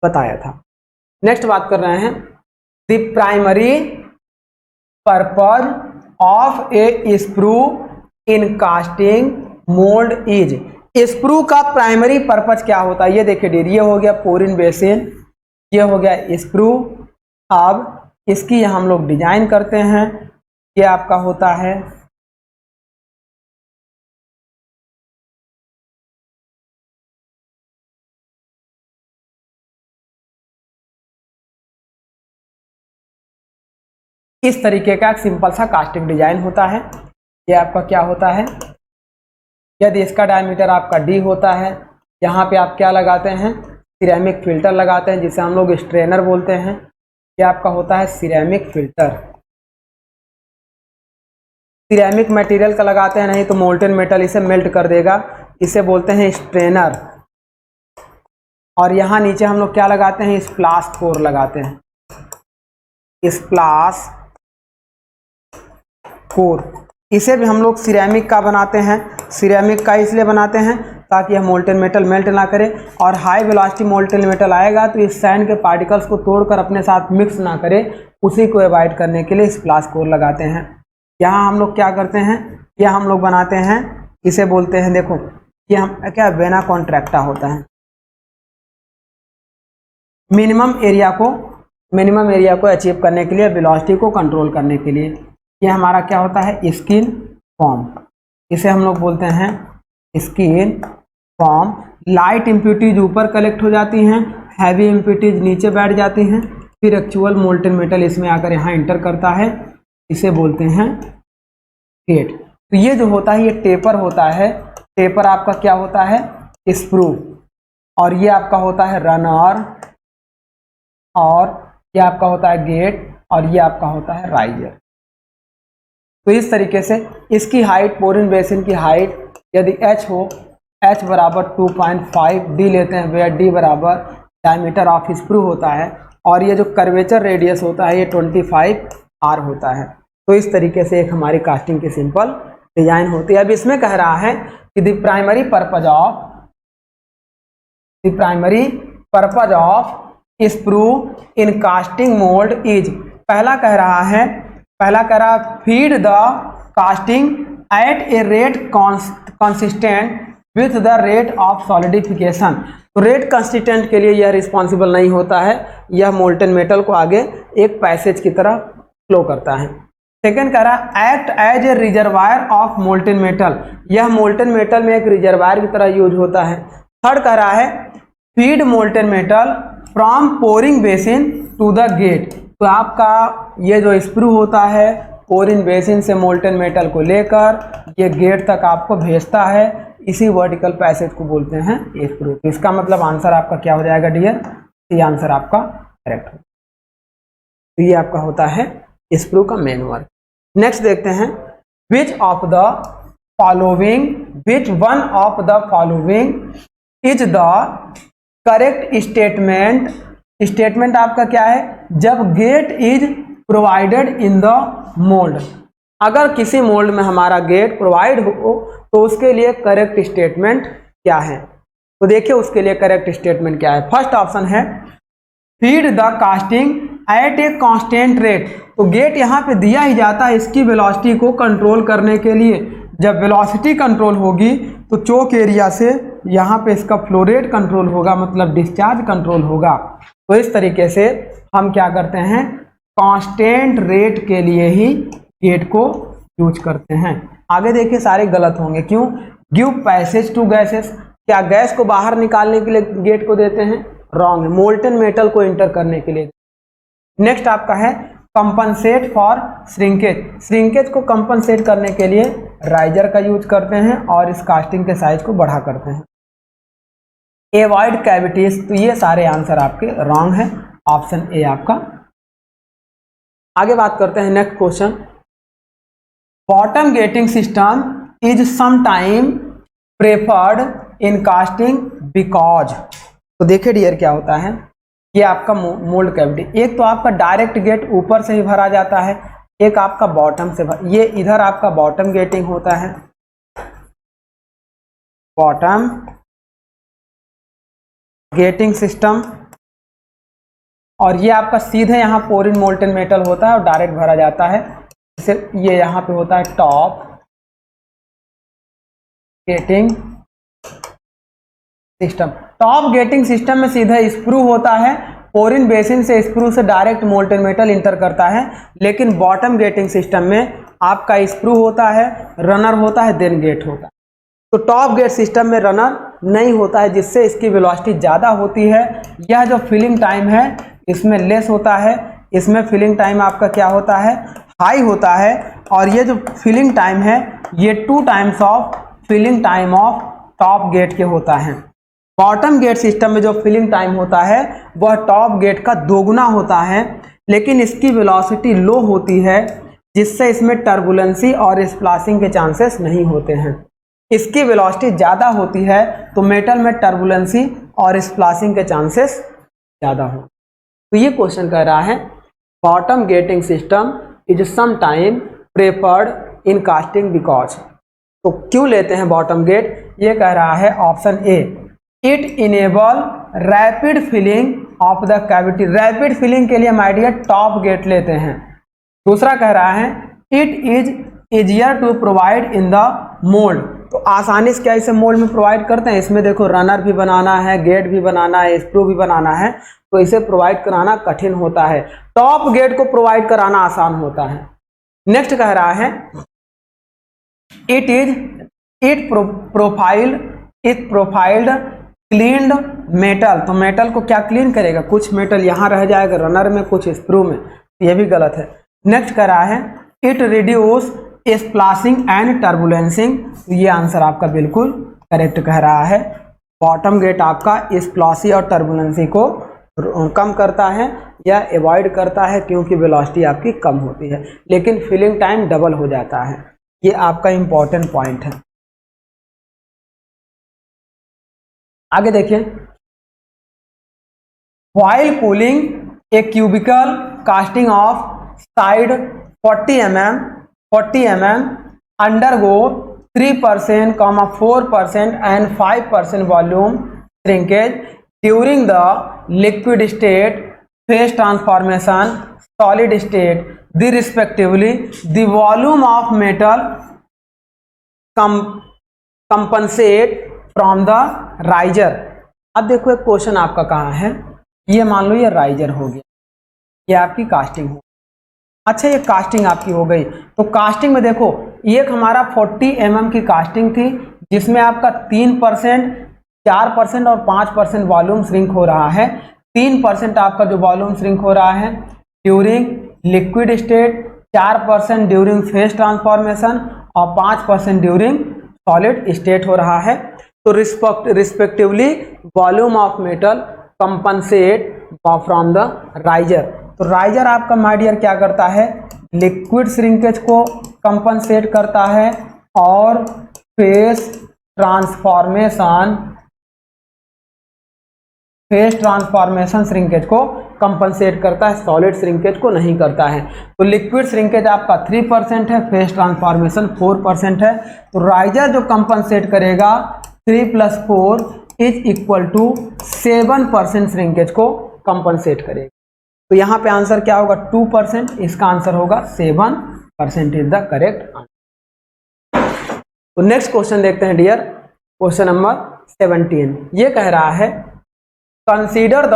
बताया था। नेक्स्ट बात कर रहे हैं the primary purpose of A sprue in casting mould is. Sprue का प्राइमरी पर्पज क्या होता है, ये देखिए डियर, ये हो गया पोरिन बेसिन, ये हो गया स्प्रू। अब इसकी हम लोग डिजाइन करते हैं, ये आपका होता है इस तरीके का एक सिंपल सा कास्टिंग डिजाइन होता है। ये आपका क्या होता है, यदि इसका डायमीटर आपका डी होता है, यहाँ पे आप क्या लगाते हैं, सिरेमिक फिल्टर लगाते हैं जिसे हम लोग स्ट्रेनर बोलते हैं। ये आपका होता है सिरेमिक फिल्टर, सिरेमिक मटेरियल का लगाते हैं, नहीं तो मोल्टेन मेटल इसे मेल्ट कर देगा, इसे बोलते हैं स्ट्रेनर। और यहाँ नीचे हम लोग क्या लगाते हैं, स्प्लाश कोर लगाते हैं, स्प्लाश कोर। इसे भी हम लोग सिरेमिक का बनाते हैं। सिरेमिक का इसलिए बनाते हैं ताकि यह मोल्टेन मेटल मेल्ट ना करे, और हाई वेलोसिटी मोल्टेन मेटल आएगा तो इस सैंड के पार्टिकल्स को तोड़कर अपने साथ मिक्स ना करे, उसी को अवॉइड करने के लिए स्प्लाश कोर लगाते हैं। यहाँ हम लोग क्या करते हैं, यह हम लोग बनाते हैं इसे बोलते हैं, देखो ये हम क्या वेना कॉन्ट्रैक्टा होता है। मिनिमम एरिया को अचीव करने के लिए, वेलोसिटी को कंट्रोल करने के लिए, ये हमारा क्या होता है, स्किन फॉर्म। इसे हम लोग बोलते हैं स्किन फॉर्म। लाइट इम्प्यूरिटीज ऊपर कलेक्ट हो जाती हैं, हैवी इम्प्यूरिटीज नीचे बैठ जाती हैं, फिर एक्चुअल मोल्टन मेटल इसमें आकर यहाँ इंटर करता है, इसे बोलते हैं गेट। तो ये जो होता है ये टेपर होता है। टेपर आपका क्या होता है, स्प्रू, और ये आपका होता है रनर, और ये आपका होता है गेट, और ये आपका होता है राइजर। तो इस तरीके से इसकी हाइट, पोरिन बेसिन की हाइट यदि h हो, h बराबर 2.5, d लेते हैं वेयर d बराबर डायमीटर ऑफ स्प्रू होता है, और ये जो कर्वेचर रेडियस होता है ये 25 r होता है। तो इस तरीके से एक हमारी कास्टिंग की सिंपल डिजाइन होती है। अब इसमें कह रहा है कि the primary purpose of sprue in casting mould is, पहला कह रहा है feed the casting at a rate consistent with the rate of solidification. तो रेट कंसिस्टेंट के लिए यह रिस्पॉन्सिबल नहीं होता है, यह मोल्टन मेटल को आगे एक पैसेज की तरह फ्लो करता है। सेकेंड कह रहा है act as a reservoir of molten metal, यह मोल्टन मेटल में एक रिजर्वायर की तरह यूज होता है। थर्ड कह रहा है feed molten metal from pouring basin to the gate, तो आपका ये जो स्प्रू होता है पोरिंग बेसिन से मोल्टन मेटल को लेकर ये गेट तक आपको भेजता है, इसी वर्टिकल पैसेज को बोलते हैं स्प्रू। इसका मतलब आंसर आपका क्या हो जाएगा डियर, ये आंसर आपका करेक्ट हो। तो ये आपका होता है स्प्रू का मेन वर्क। नेक्स्ट देखते हैं which one of the following is the correct statement. Statement आपका क्या है, जब gate is provided in the mould, अगर किसी मोल्ड में हमारा गेट प्रोवाइड हो तो उसके लिए करेक्ट स्टेटमेंट क्या है। तो देखिए उसके लिए करेक्ट स्टेटमेंट क्या है। फर्स्ट ऑप्शन है feed the casting at a constant rate, तो गेट यहाँ पे दिया ही जाता है इसकी वेलोसिटी को कंट्रोल करने के लिए। जब वेलोसिटी कंट्रोल होगी तो चोक एरिया से यहाँ पे इसका फ्लो रेट कंट्रोल होगा, मतलब डिस्चार्ज कंट्रोल होगा। तो इस तरीके से हम क्या करते हैं, कांस्टेंट रेट के लिए ही गेट को यूज करते हैं। आगे देखिए सारे गलत होंगे, क्यों, गिव पैसेज टू गैसेस, क्या गैस को बाहर निकालने के लिए गेट को देते हैं, रॉन्ग है, मोल्टन मेटल को इंटर करने के लिए। नेक्स्ट आपका है कंपनसेट फॉर श्रिंकेज, श्रिंकेज को कंपनसेट करने के लिए राइजर का यूज करते हैं और इस कास्टिंग के साइज को बढ़ा करते हैं। एवॉइड कैविटीज, तो ये सारे आंसर आपके रॉन्ग है, ऑप्शन ए आपका। आगे बात करते हैं next question, bottom getting system is sometime preferred in casting because. तो देखिए डियर क्या होता है, ये आपका मोल्ड कैविटी, एक तो आपका डायरेक्ट गेट ऊपर से ही भरा जाता है, एक आपका बॉटम से ये इधर आपका बॉटम गेटिंग होता है, बॉटम गेटिंग सिस्टम, और ये आपका सीधे यहाँ पोरिन मोल्टन मेटल होता है और डायरेक्ट भरा जाता है। जैसे ये यहाँ पे होता है top getting system. Top getting system में सीधे स्प्रू होता है, पोरिन बेसिन से स्प्रू से डायरेक्ट मोल्टन मेटल इंटर करता है। लेकिन बॉटम गेटिंग सिस्टम में आपका स्प्रू होता है, रनर होता है, देन गेट होता है। तो टॉप गेट सिस्टम में रनर नहीं होता है, जिससे इसकी वेलोसिटी ज़्यादा होती है। यह जो फिलिंग टाइम है इसमें लेस होता है, इसमें फिलिंग टाइम आपका क्या होता है, हाई होता है। और ये जो फिलिंग टाइम है ये 2 times of filling time of top gate के होता है। बॉटम गेट सिस्टम में जो फिलिंग टाइम होता है वह टॉप गेट का 2 गुना होता है, लेकिन इसकी वेलोसिटी लो होती है, जिससे इसमें टर्बुलेंसी और स्प्लाशिंग के चांसेस नहीं होते हैं। इसकी वेलोसिटी ज़्यादा होती है तो मेटल में टर्बुलेंसी और स्प्लाशिंग के चांसेस ज़्यादा हो। तो ये क्वेश्चन कह रहा है bottom getting system is sometime preferred in casting because. तो क्यों लेते हैं बॉटम गेट, ये कह रहा है option A, it enable rapid filling of the cavity. Rapid filling के लिए माय डियर टॉप गेट लेते हैं। दूसरा कह रहा है it is easier to provide in the mould. तो आसानी से क्या इसे मोल्ड में प्रोवाइड करते हैं। इसमें देखो रनर भी बनाना है, गेट भी बनाना है, स्प्रू भी बनाना है, तो इसे प्रोवाइड कराना कठिन होता है। टॉप गेट को प्रोवाइड कराना आसान होता है। नेक्स्ट कह रहा है इट प्रोफाइल्ड क्लीन्ड मेटल। तो मेटल को क्या क्लीन करेगा, कुछ मेटल यहाँ रह जाएगा रनर में, कुछ स्प्रू में, ये भी गलत है। नेक्स्ट कह रहा है इट रिड्यूस स्प्लैशिंग एंड टर्बुलेंसिंग। तो ये आंसर आपका बिल्कुल करेक्ट कह रहा है। बॉटम गेट आपका स्प्लॉसी और टर्बुलेंसी को कम करता है या अवॉइड करता है, क्योंकि वेलोसिटी आपकी कम होती है, लेकिन फिलिंग टाइम डबल हो जाता है। ये आपका इंपॉर्टेंट पॉइंट है। आगे देखिए, while cooling a cubical casting of side 40 mm undergo 3%, 4% and 5% volume shrinkage during the liquid state, phase transformation, solid state. The respectively the volume of metal compensate from the riser. अब देखो एक question आपका कहाँ है, ये मान लो ये riser हो गया, ये आपकी कास्टिंग हो। अच्छा, ये कास्टिंग आपकी हो गई, तो कास्टिंग में देखो एक हमारा 40 mm की कास्टिंग थी, जिसमें आपका 3%, 4% और 5% वॉल्यूम श्रिंक हो रहा है। 3% आपका जो वॉल्यूम श्रिंक हो रहा है during liquid state, 4% during phase transformation और 5% ड्यूरिंग सॉलिड स्टेट हो रहा है। तो respectively volume of metal compensate from the riser. तो राइजर आपका माय डियर क्या करता है, लिक्विड श्रिंकेज को कंपनसेट करता है और फेज ट्रांसफॉर्मेशन श्रिंकेज को कंपनसेट करता है, सॉलिड श्रिंकेज को नहीं करता है। तो लिक्विड श्रिंकेज आपका 3% है, फेज ट्रांसफॉर्मेशन 4% है। तो राइजर जो कंपनसेट करेगा 3 + 4 = 7% श्रिंकेज को कंपनसेट करेगा। तो यहाँ पे आंसर क्या होगा 2%, इसका आंसर होगा 7% इज द करेक्ट आंसर। तो नेक्स्ट क्वेश्चन देखते हैं डियर, क्वेश्चन नंबर 17। ये कह रहा है consider the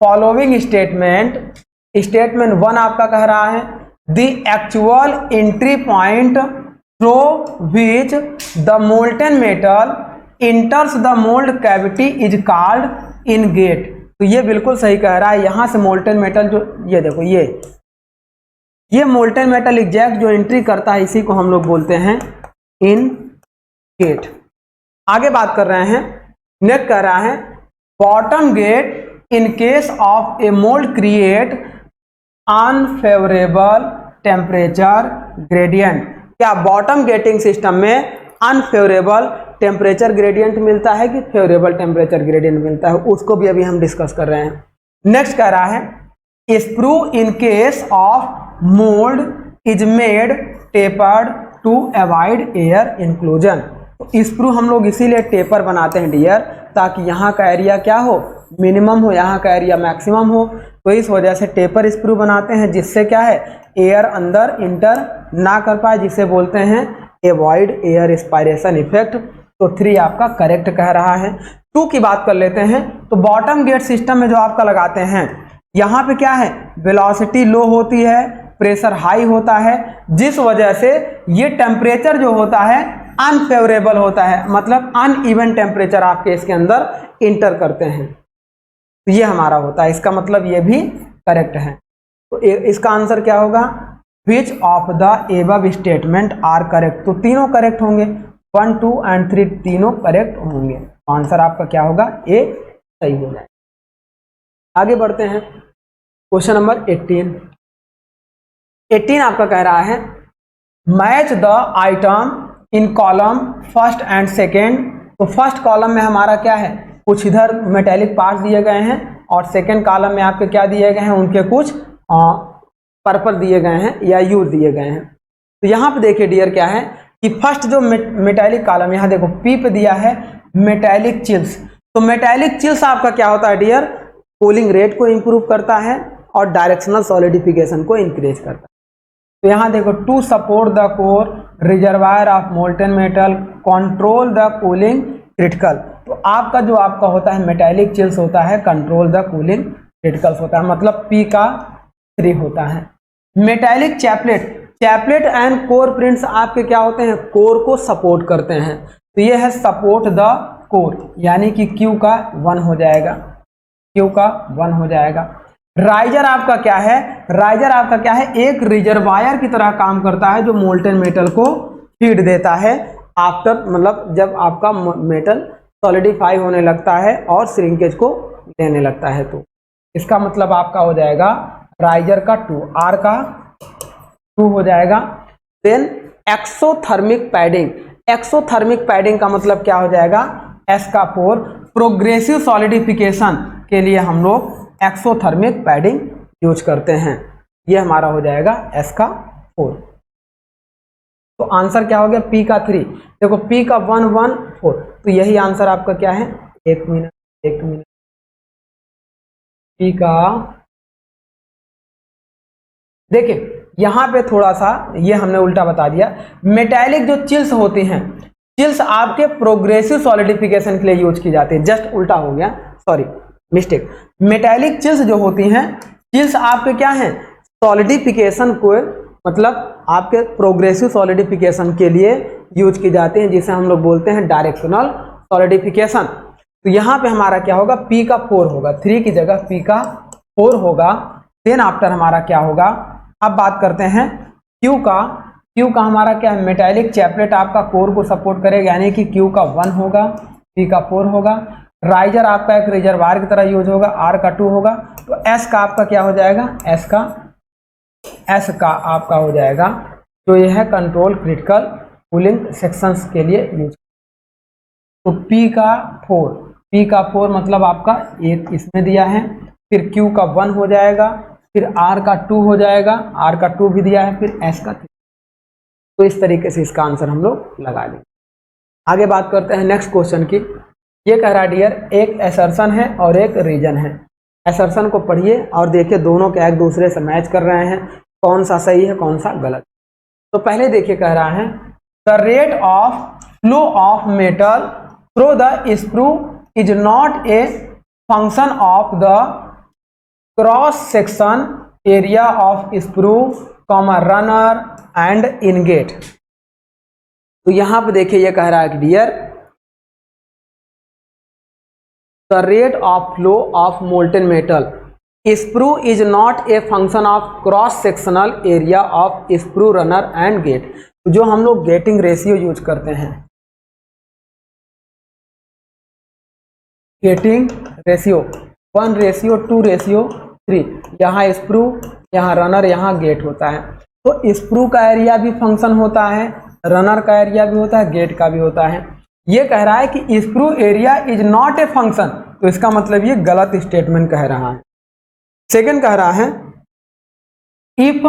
following statement. Statement 1 आपका कह रहा है the actual entry point through which the molten metal enters the mould cavity is called ingate. तो ये बिल्कुल सही कह रहा है। यहां से मोल्टेन मेटल जो ये देखो ये मोल्टेन मेटल एग्जैक्ट जो एंट्री करता है इसी को हम लोग बोलते हैं इन गेट। आगे बात कर रहे हैं, नेक्स्ट कह रहा है bottom get in case of a mould create unfavourable temperature gradient. क्या बॉटम गेटिंग सिस्टम में अनफेवरेबल टेम्परेचर ग्रेडियंट मिलता है कि फेवरेबल टेम्परेचर ग्रेडियंट मिलता है, उसको भी अभी हम डिस्कस कर रहे हैं। नेक्स्ट कह रहा है sprue in case of mould is made tapered to avoid air inclusion. तो स्प्रू हम लोग इसीलिए टेपर बनाते हैं डियर, ताकि यहाँ का एरिया क्या हो, मिनिमम हो, यहाँ का एरिया मैक्सिमम हो। तो इस वजह से टेपर स्प्रू बनाते हैं, जिससे क्या है एयर अंदर इंटर ना कर पाए, जिसे बोलते हैं एवॉइड एयर एस्पायरेशन इफेक्ट। तो 3 आपका करेक्ट कह रहा है। 2 की बात कर लेते हैं। तो बॉटम गेट सिस्टम में जो आपका लगाते हैं, यहाँ पे क्या है वेलोसिटी लो होती है, प्रेशर हाई होता है, जिस वजह से ये टेम्परेचर जो होता है अनफेवरेबल होता है, मतलब अनइवन टेम्परेचर आपके इसके अंदर इंटर करते हैं। तो ये हमारा होता है, इसका मतलब ये भी करेक्ट है। तो इसका आंसर क्या होगा, which of the above statement are correct. तो तीनों करेक्ट होंगे, 1, 2 और 3 तीनों करेक्ट होंगे। तो आंसर आपका क्या होगा, ए सही हो जाए। आगे बढ़ते हैं, क्वेश्चन नंबर 18। 18 आपका कह रहा है match the item in column first and second. तो फर्स्ट कॉलम में हमारा क्या है, कुछ इधर मेटेलिक पार्ट्स दिए गए हैं, और सेकेंड कॉलम में आपके क्या दिए गए हैं, उनके कुछ पर्पल दिए गए हैं या यूज दिए गए हैं। तो यहाँ पे देखिए डियर क्या है कि फर्स्ट जो मेटेलिक कॉलम, यहाँ देखो पी पे दिया है मेटेलिक चिल्स। तो मेटेलिक चिल्स आपका क्या होता है डियर, कूलिंग रेट को इंप्रूव करता है और डायरेक्शनल सॉलिडिफिकेशन को इंक्रीज करता है। तो यहाँ देखो, to support the core reservoir of molten metal, control the cooling critical. तो आपका होता है मेटेलिक चिल्स होता है, कंट्रोल द कूलिंग क्रिटिकल्स होता है, मतलब P का 3 होता है। Metallic chaplet and core prints आपके क्या होते हैं, कोर को सपोर्ट करते हैं। तो ये है सपोर्ट द कोर, यानी कि Q का 1 हो जाएगा, Q का 1 हो जाएगा। राइजर आपका क्या है, राइजर आपका क्या है, एक रिजर्वायर की तरह काम करता है जो मोल्टेन मेटल को फीड देता है आफ्टर, मतलब जब आपका मेटल सॉलिडिफाई होने लगता है और श्रिंकेज को लेने लगता है। तो इसका मतलब आपका हो जाएगा राइजर का 2, R का 2 हो जाएगा। Then exothermic padding, exothermic padding का मतलब क्या हो जाएगा, S का 4। प्रोग्रेसिव सॉलिडिफिकेशन के लिए हम लोग एक्सोथर्मिक पैडिंग यूज करते हैं, ये हमारा हो जाएगा S का 4। तो आंसर क्या हो गया, P का 3। देखो P का 1 1 4, तो यही आंसर आपका क्या है, एक मिनट P का, देखिए यहां पे थोड़ा सा ये हमने उल्टा बता दिया। मेटेलिक जो चिल्स होती हैं, चिल्स आपके प्रोग्रेसिव सॉलिडिफिकेशन के लिए यूज की जाती है, जस्ट उल्टा हो गया, सॉरी मिस्टेक। मेटेलिक चिल्स जो होती हैं, चिल्स आपके क्या हैं, सॉलिडिफिकेशन को, मतलब आपके प्रोग्रेसिव सॉलिडिफिकेशन के लिए यूज की जाती हैं, जिसे हम लोग बोलते हैं डायरेक्शनल सॉलिडिफिकेशन। तो यहाँ पे हमारा क्या होगा, P का 4 होगा, 3 की जगह P का 4 होगा। देन आफ्टर हमारा क्या होगा, अब बात करते हैं Q का हमारा क्या है, मेटेलिक चैपलेट आपका कोर को सपोर्ट करेगा, यानी कि Q का 1 होगा, P का 4 होगा। राइजर आपका एक रिजर्वायर की तरह यूज होगा, R का 2 होगा। तो S का आपका क्या हो जाएगा, S का आपका हो जाएगा, तो यह है कंट्रोल क्रिटिकल कूलिंग सेक्शंस के लिए यूज। तो P का 4 मतलब आपका एक इसमें दिया है, फिर Q का 1 हो जाएगा, फिर R का 2 हो जाएगा, R का 2 भी दिया है, फिर S का 3। तो इस तरीके से इसका आंसर हम लोग लगा लेंगे। आगे बात करते हैं नेक्स्ट क्वेश्चन की। ये कह रहा है डियर, एक एसर्शन है और एक रीजन है। एसर्शन को पढ़िए और देखिए दोनों क्या एक दूसरे से मैच कर रहे हैं, कौन सा सही है कौन सा गलत। तो पहले देखिए कह रहा है, the rate of flow of metal through the screw is not a function of the cross section area of screw comma runner and ingate. तो यहां पे देखिए ये कह रहा है कि dear, the rate of flow of molten metal screw is not a function of cross sectional area of screw runner and gate. जो हम लोग गेटिंग रेशियो यूज करते हैं, गेटिंग रेशियो 1:2:3, यहाँ स्क्रू यहाँ रनर यहाँ गेट होता है। तो स्क्रू का एरिया भी फंक्शन होता है, रनर का एरिया भी होता है, गेट का भी होता है। ये कह रहा है कि screw area is not a function, तो इसका मतलब ये गलत स्टेटमेंट कह रहा है। सेकंड कह रहा है, if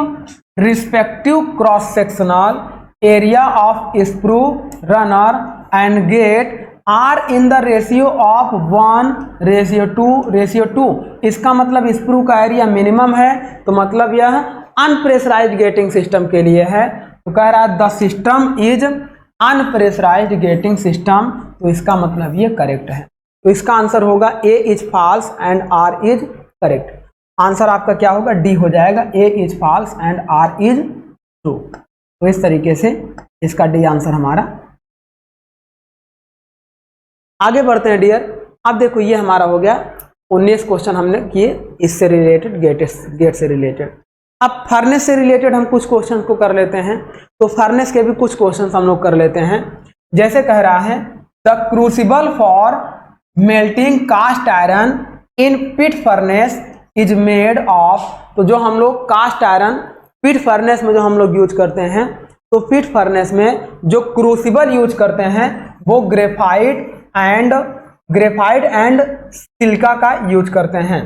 respective cross sectional area of screw runner and gate are in the ratio of 1:2:2, इसका मतलब स्क्रू का एरिया मिनिमम है, तो मतलब यह अनप्रेशराइज्ड गेटिंग सिस्टम के लिए है। तो कह रहा है the system is unpressurized gating system, तो इसका मतलब ये करेक्ट है। तो इसका आंसर होगा A is false and R is correct. Answer आपका क्या होगा, डी हो जाएगा, A is false and R is true. तो इस तरीके से इसका डी आंसर हमारा। आगे बढ़ते हैं डियर। अब देखो ये हमारा हो गया 19 क्वेश्चन हमने किए इससे रिलेटेड, गेट से रिलेटेड। अब फर्नेस से रिलेटेड हम कुछ क्वेश्चन को कर लेते हैं। तो फर्नेस के भी कुछ क्वेश्चन हम लोग कर लेते हैं। जैसे कह रहा है, the crucible for melting cast iron in pit furnace is made of. तो जो हम लोग कास्ट आयरन पिट फर्नेस में जो हम लोग यूज करते हैं, तो पिट फर्नेस में जो क्रूसिबल यूज करते हैं वो ग्रेफाइट एंड सिलिका का यूज करते हैं।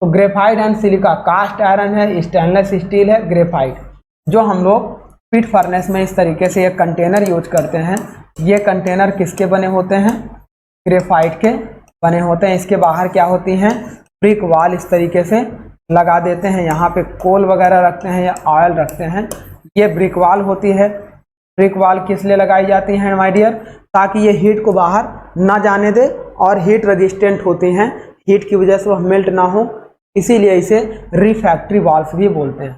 तो graphite and silica, cast iron है, स्टेनलेस स्टील है, ग्रेफाइट, जो हम लोग पिट फर्नेस में इस तरीके से एक कंटेनर यूज करते हैं। ये कंटेनर किसके बने होते हैं, ग्रेफाइट के बने होते हैं। इसके बाहर क्या होती हैं, ब्रिक वॉल इस तरीके से लगा देते हैं। यहाँ पे कोल वगैरह रखते हैं या ऑयल रखते हैं, ये ब्रिक वॉल होती है। ब्रिक वॉल किस लिए लगाई जाती है माय डियर? ताकि ये हीट को बाहर ना जाने दे और हीट रेजिस्टेंट होती हैं, हीट की वजह से वह मेल्ट ना हो, इसीलिए इसे रिफ्रैक्टरी वॉल्स भी बोलते हैं।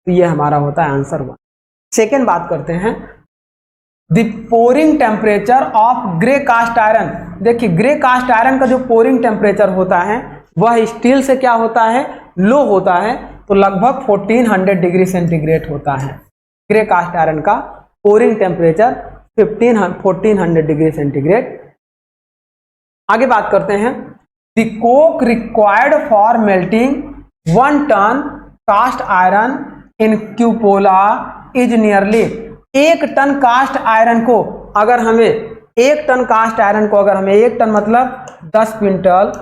तो ये हमारा होता है आंसर 1। सेकेंड बात करते हैं, the pouring temperature of grey cast iron. देखिए ग्रे कास्ट आयरन का जो पोरिंग टेम्परेचर होता है वह स्टील से क्या होता है? लो होता है, तो लगभग 1400 डिग्री सेंटीग्रेड होता है। ग्रे कास्ट आयरन का पोरिंग टेम्परेचर 1400 डिग्री सेंटीग्रेड। आगे बात करते हैं, the coke required for melting 1 ton cast iron in cupola is nearly. 1 ton cast iron को अगर हमें 1 टन कास्ट आयरन को अगर हमें 1 टन मतलब 10 क्विंटल,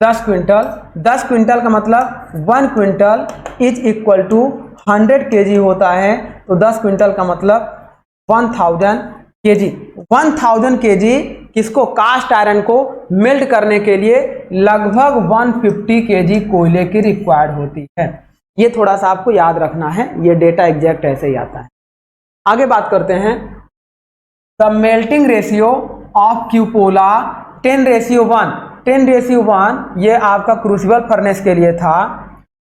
10 क्विंटल का मतलब 1 quintal is equal to 100 kg होता है, तो 10 क्विंटल का मतलब 1000 kg। 1000 kg किसको? कास्ट आयरन को मेल्ट करने के लिए लगभग 150 kg कोयले की रिक्वायर्ड होती है। ये थोड़ा सा आपको याद रखना है, ये डेटा एग्जैक्ट ऐसे ही आता है। आगे बात करते हैं, the melting ratio of cupola 10:1। 10:1 ये आपका क्रूसिबल फर्नेस के लिए था।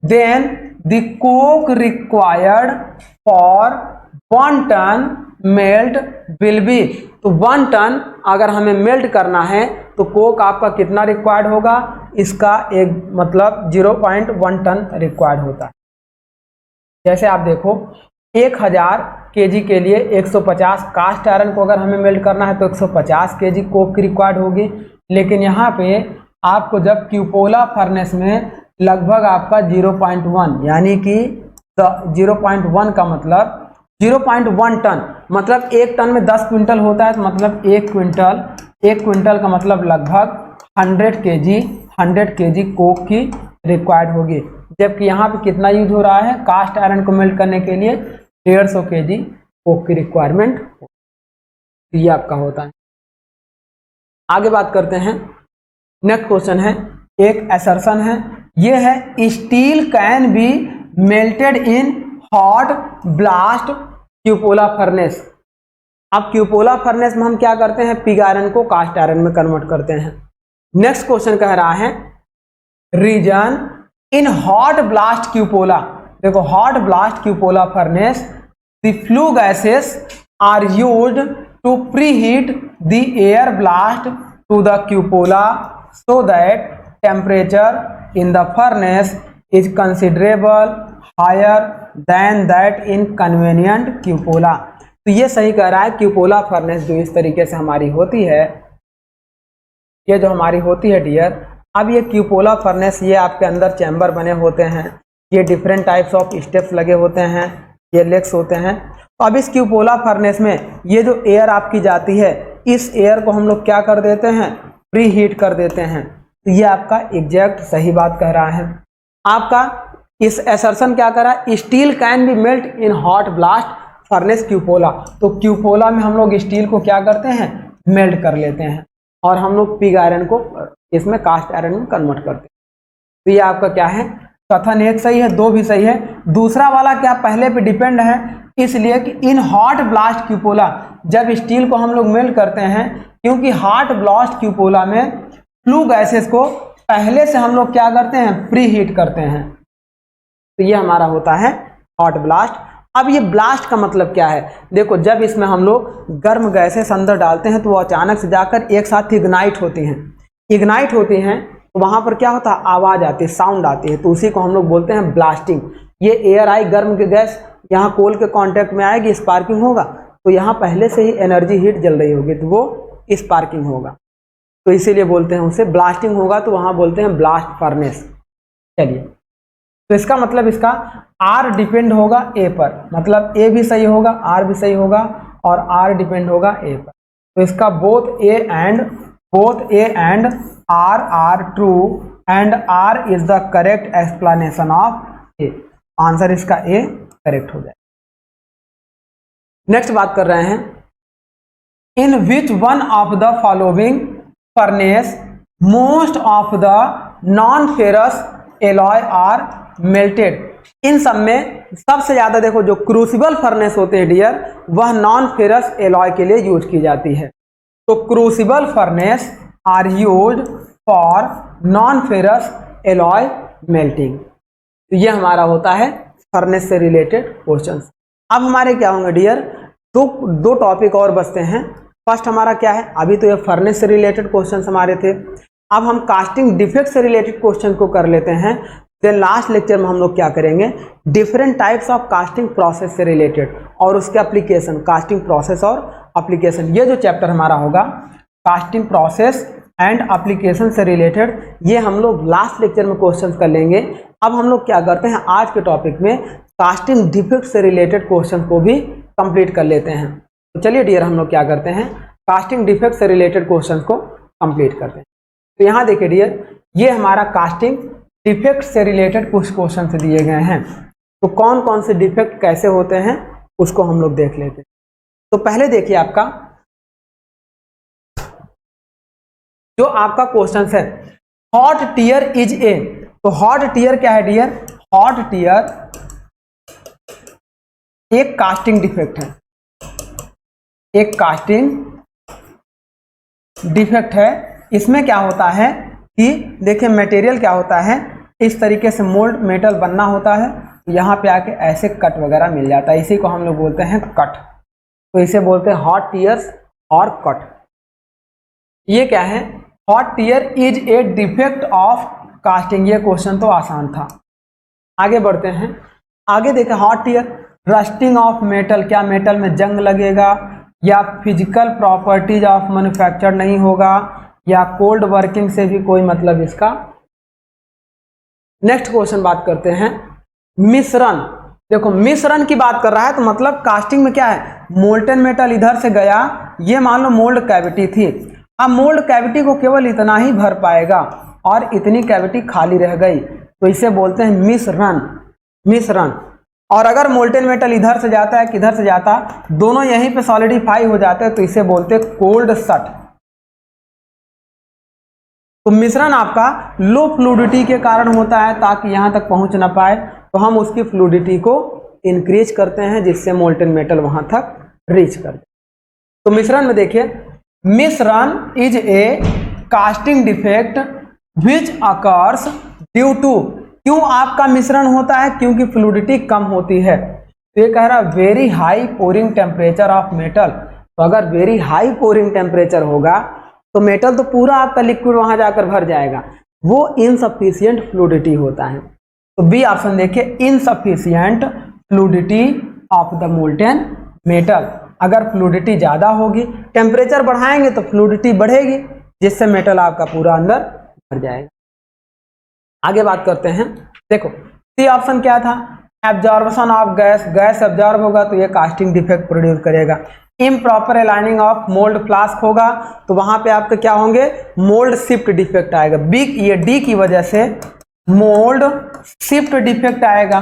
Then the coke required for 1 ton melt will be. तो 1 टन अगर हमें मेल्ट करना है तो कोक आपका कितना रिक्वायर्ड होगा? इसका एक मतलब 0.1 टन रिक्वायर्ड होता है। जैसे आप देखो 1000 kg के लिए 150 कास्ट आयरन को अगर हमें मेल्ट करना है तो 150 kg कोक की रिक्वायर्ड होगी। लेकिन यहाँ पे आपको जब क्यूपोला फर्नेस में लगभग आपका 0.1 यानी कि 0.1 का मतलब 0.1 टन मतलब 1 टन में 10 क्विंटल होता है, तो मतलब 1 क्विंटल का मतलब लगभग 100 kg कोक की रिक्वायर्ड होगी। जबकि यहाँ पे कितना यूज हो रहा है? कास्ट आयरन को मेल्ट करने के लिए 150 kg कोक की रिक्वायरमेंट, ये आपका होता है। आगे बात करते हैं, नेक्स्ट क्वेश्चन है, एक असर्शन है, ये है steel can be melted in hot blast cupola furnace. अब क्यूपोला फर्नेस में हम क्या करते हैं? पिग आयरन को कास्ट आयरन में कन्वर्ट करते हैं। नेक्स्ट क्वेश्चन कह रहा है, reason in hot blast cupola. देखो hot blast cupola furnace the flue gases are used to preheat the air blast to the cupola so that temperature in the furnace is considerable higher than that in convenient cupola। तो ये सही कह रहा है, cupola furnace जो इस तरीके से हमारी होती है, ये जो हमारी होती है डियर, अब ये क्यूपोला फर्नेस ये आपके अंदर चैम्बर बने होते हैं, ये डिफरेंट टाइप्स ऑफ स्टेप्स लगे होते हैं, ये लेग्स होते हैं। तो अब इस क्यूपोला फर्नेस में ये जो एयर आपकी जाती है, इस एयर को हम लोग क्या कर देते हैं? प्री हीट कर देते हैं। तो ये आपका एग्जैक्ट सही बात कह रहा है। आपका इस असर्शन क्या कर रहा है? Steel can B melt in hot blast furnace cupola. तो क्यूपोला में हम लोग स्टील को क्या करते हैं? मेल्ट कर लेते हैं और हम लोग पिग आयरन को इसमें कास्ट आयरन में कन्वर्ट करते हैं। तो ये आपका क्या है? कथन 1 सही है, 2 भी सही है। दूसरा वाला क्या पहले पे डिपेंड है, इसलिए कि इन हॉट ब्लास्ट क्यूपोला जब स्टील को हम लोग मेल्ट करते हैं, क्योंकि हॉट ब्लास्ट क्यूपोला में फ्लू गैसेस को पहले से हम लोग क्या करते हैं? प्री हीट करते हैं। तो ये हमारा होता है हॉट ब्लास्ट। अब ये ब्लास्ट का मतलब क्या है? देखो जब इसमें हम लोग गर्म गैसेस अंदर डालते हैं तो वो अचानक से जाकर एक साथ इग्नाइट होती हैं। इग्नाइट होती हैं तो वहां पर क्या होता है? आवाज आती है, साउंड आती है, तो उसी को हम लोग बोलते हैं ब्लास्टिंग। ये एयर आई गर्म की गैस यहाँ कोल के कांटेक्ट में आएगी, स्पार्किंग होगा, तो यहाँ पहले से ही एनर्जी हीट जल रही होगी, तो वो स्पार्किंग होगा, तो इसीलिए बोलते हैं उसे ब्लास्टिंग होगा, तो वहां बोलते हैं ब्लास्ट फर्नेस। चलिए, तो इसका मतलब इसका आर डिपेंड होगा ए पर, मतलब ए भी सही होगा, आर भी सही होगा और आर डिपेंड होगा ए पर। तो इसका both A and R are true and R is the correct explanation of A. Answer इसका ए करेक्ट हो जाए। नेक्स्ट बात कर रहे हैं, in which one of the following furnace most of the non ferrous alloy are melted. इन सब में सबसे ज्यादा देखो जो क्रूसिबल फर्नेस होते हैं डियर, वह नॉन फेरस एलॉय के लिए यूज की जाती है। तो crucible furnace are used for non ferrous alloy melting. तो ये हमारा होता है फर्नेस से रिलेटेड क्वेश्चंस। अब हमारे क्या होंगे डियर, दो टॉपिक और बचते हैं। फर्स्ट हमारा क्या है, अभी तो ये फर्नेस से रिलेटेड क्वेश्चंस हमारे थे, अब हम कास्टिंग डिफेक्ट से रिलेटेड क्वेश्चन को कर लेते हैं। देन लास्ट लेक्चर में हम लोग क्या करेंगे, different types of casting process से रिलेटेड और उसके एप्लीकेशन, कास्टिंग प्रोसेस और एप्लीकेशन। ये जो चैप्टर हमारा होगा कास्टिंग प्रोसेस एंड एप्लीकेशन से रिलेटेड, ये हम लोग लास्ट लेक्चर में क्वेश्चंस कर लेंगे। अब हम लोग क्या करते हैं, आज के टॉपिक में कास्टिंग डिफेक्ट से रिलेटेड क्वेश्चन को भी कंप्लीट कर लेते हैं। तो चलिए डियर हम लोग क्या करते हैं, कास्टिंग डिफेक्ट से रिलेटेड क्वेश्चन को कंप्लीट करते हैं। तो यहाँ देखिए डियर, ये हमारा कास्टिंग डिफेक्ट से रिलेटेड कुछ क्वेश्चन दिए गए हैं। तो कौन कौन से डिफेक्ट कैसे होते हैं उसको हम लोग देख लेते हैं। तो पहले देखिए आपका जो आपका क्वेश्चन है, हॉट टीयर इज ए। तो हॉट टीयर क्या है डियर, हॉट टीयर एक कास्टिंग डिफेक्ट है, एक कास्टिंग डिफेक्ट है। इसमें क्या होता है कि देखिए मटेरियल क्या होता है, इस तरीके से मोल्ड मेटल बनना होता है, यहाँ पे आके ऐसे कट वगैरह मिल जाता है, इसी को हम लोग बोलते हैं कट। तो इसे बोलते हैं हॉट टीयर्स और कट। ये क्या है, hot tear is a defect of casting. ये क्वेश्चन तो आसान था। आगे बढ़ते हैं, आगे देखें hot tear rusting of metal, क्या मेटल में जंग लगेगा, या फिजिकल प्रॉपर्टीज ऑफ मैन्युफैक्चर नहीं होगा, या कोल्ड वर्किंग से भी कोई मतलब इसका। नेक्स्ट क्वेश्चन बात करते हैं मिश्रण। देखो मिश्रण की बात कर रहा है, तो मतलब कास्टिंग में क्या है, मोल्टन मेटल इधर से गया, ये मान लो मोल्ड कैविटी थी, अब मोल्ड कैविटी को केवल इतना ही भर पाएगा और इतनी कैविटी खाली रह गई, तो इसे बोलते हैं मिश्रण, मिश्रण। और अगर मोल्टन मेटल इधर से जाता है किधर से जाता, दोनों यहीं पे सॉलिडिफाई हो जाते हैं, तो इसे बोलते हैं कोल्ड सट। तो मिश्रण आपका लो फ्लूइडिटी के कारण होता है, ताकि यहां तक पहुंच ना पाए, तो हम उसकी फ्लूइडिटी को इंक्रीज करते हैं, जिससे मोल्टन मेटल वहां तक रीच कर दे। तो मिश्रण में देखिए, misrun is a casting defect which occurs due to, क्यों आपका मिश्रण होता है, क्योंकि फ्लूइडिटी कम होती है। तो ये कह रहा है very high pouring temperature of metal. तो अगर वेरी हाई पोरिंग टेम्परेचर होगा तो मेटल तो पूरा आपका लिक्विड वहां जाकर भर जाएगा, वो इनसफिशियंट फ्लूइडिटी होता है। तो बी ऑप्शन देखिए, insufficient fluidity of the molten metal. अगर फ्लूइडिटी ज्यादा होगी, टेम्परेचर बढ़ाएंगे तो फ्लूइडिटी बढ़ेगी, जिससे मेटल आपका पूरा अंदर भर जाएगा। आगे बात करते हैं, देखो सी ऑप्शन क्या था, absorption of gas, gas absorb होगा तो ये कास्टिंग डिफेक्ट प्रोड्यूस करेगा। Improper aligning of mould flask होगा तो वहां पे आपके क्या होंगे, मोल्ड शिफ्ट डिफेक्ट आएगा। बी ये डी की वजह से मोल्ड शिफ्ट डिफेक्ट आएगा,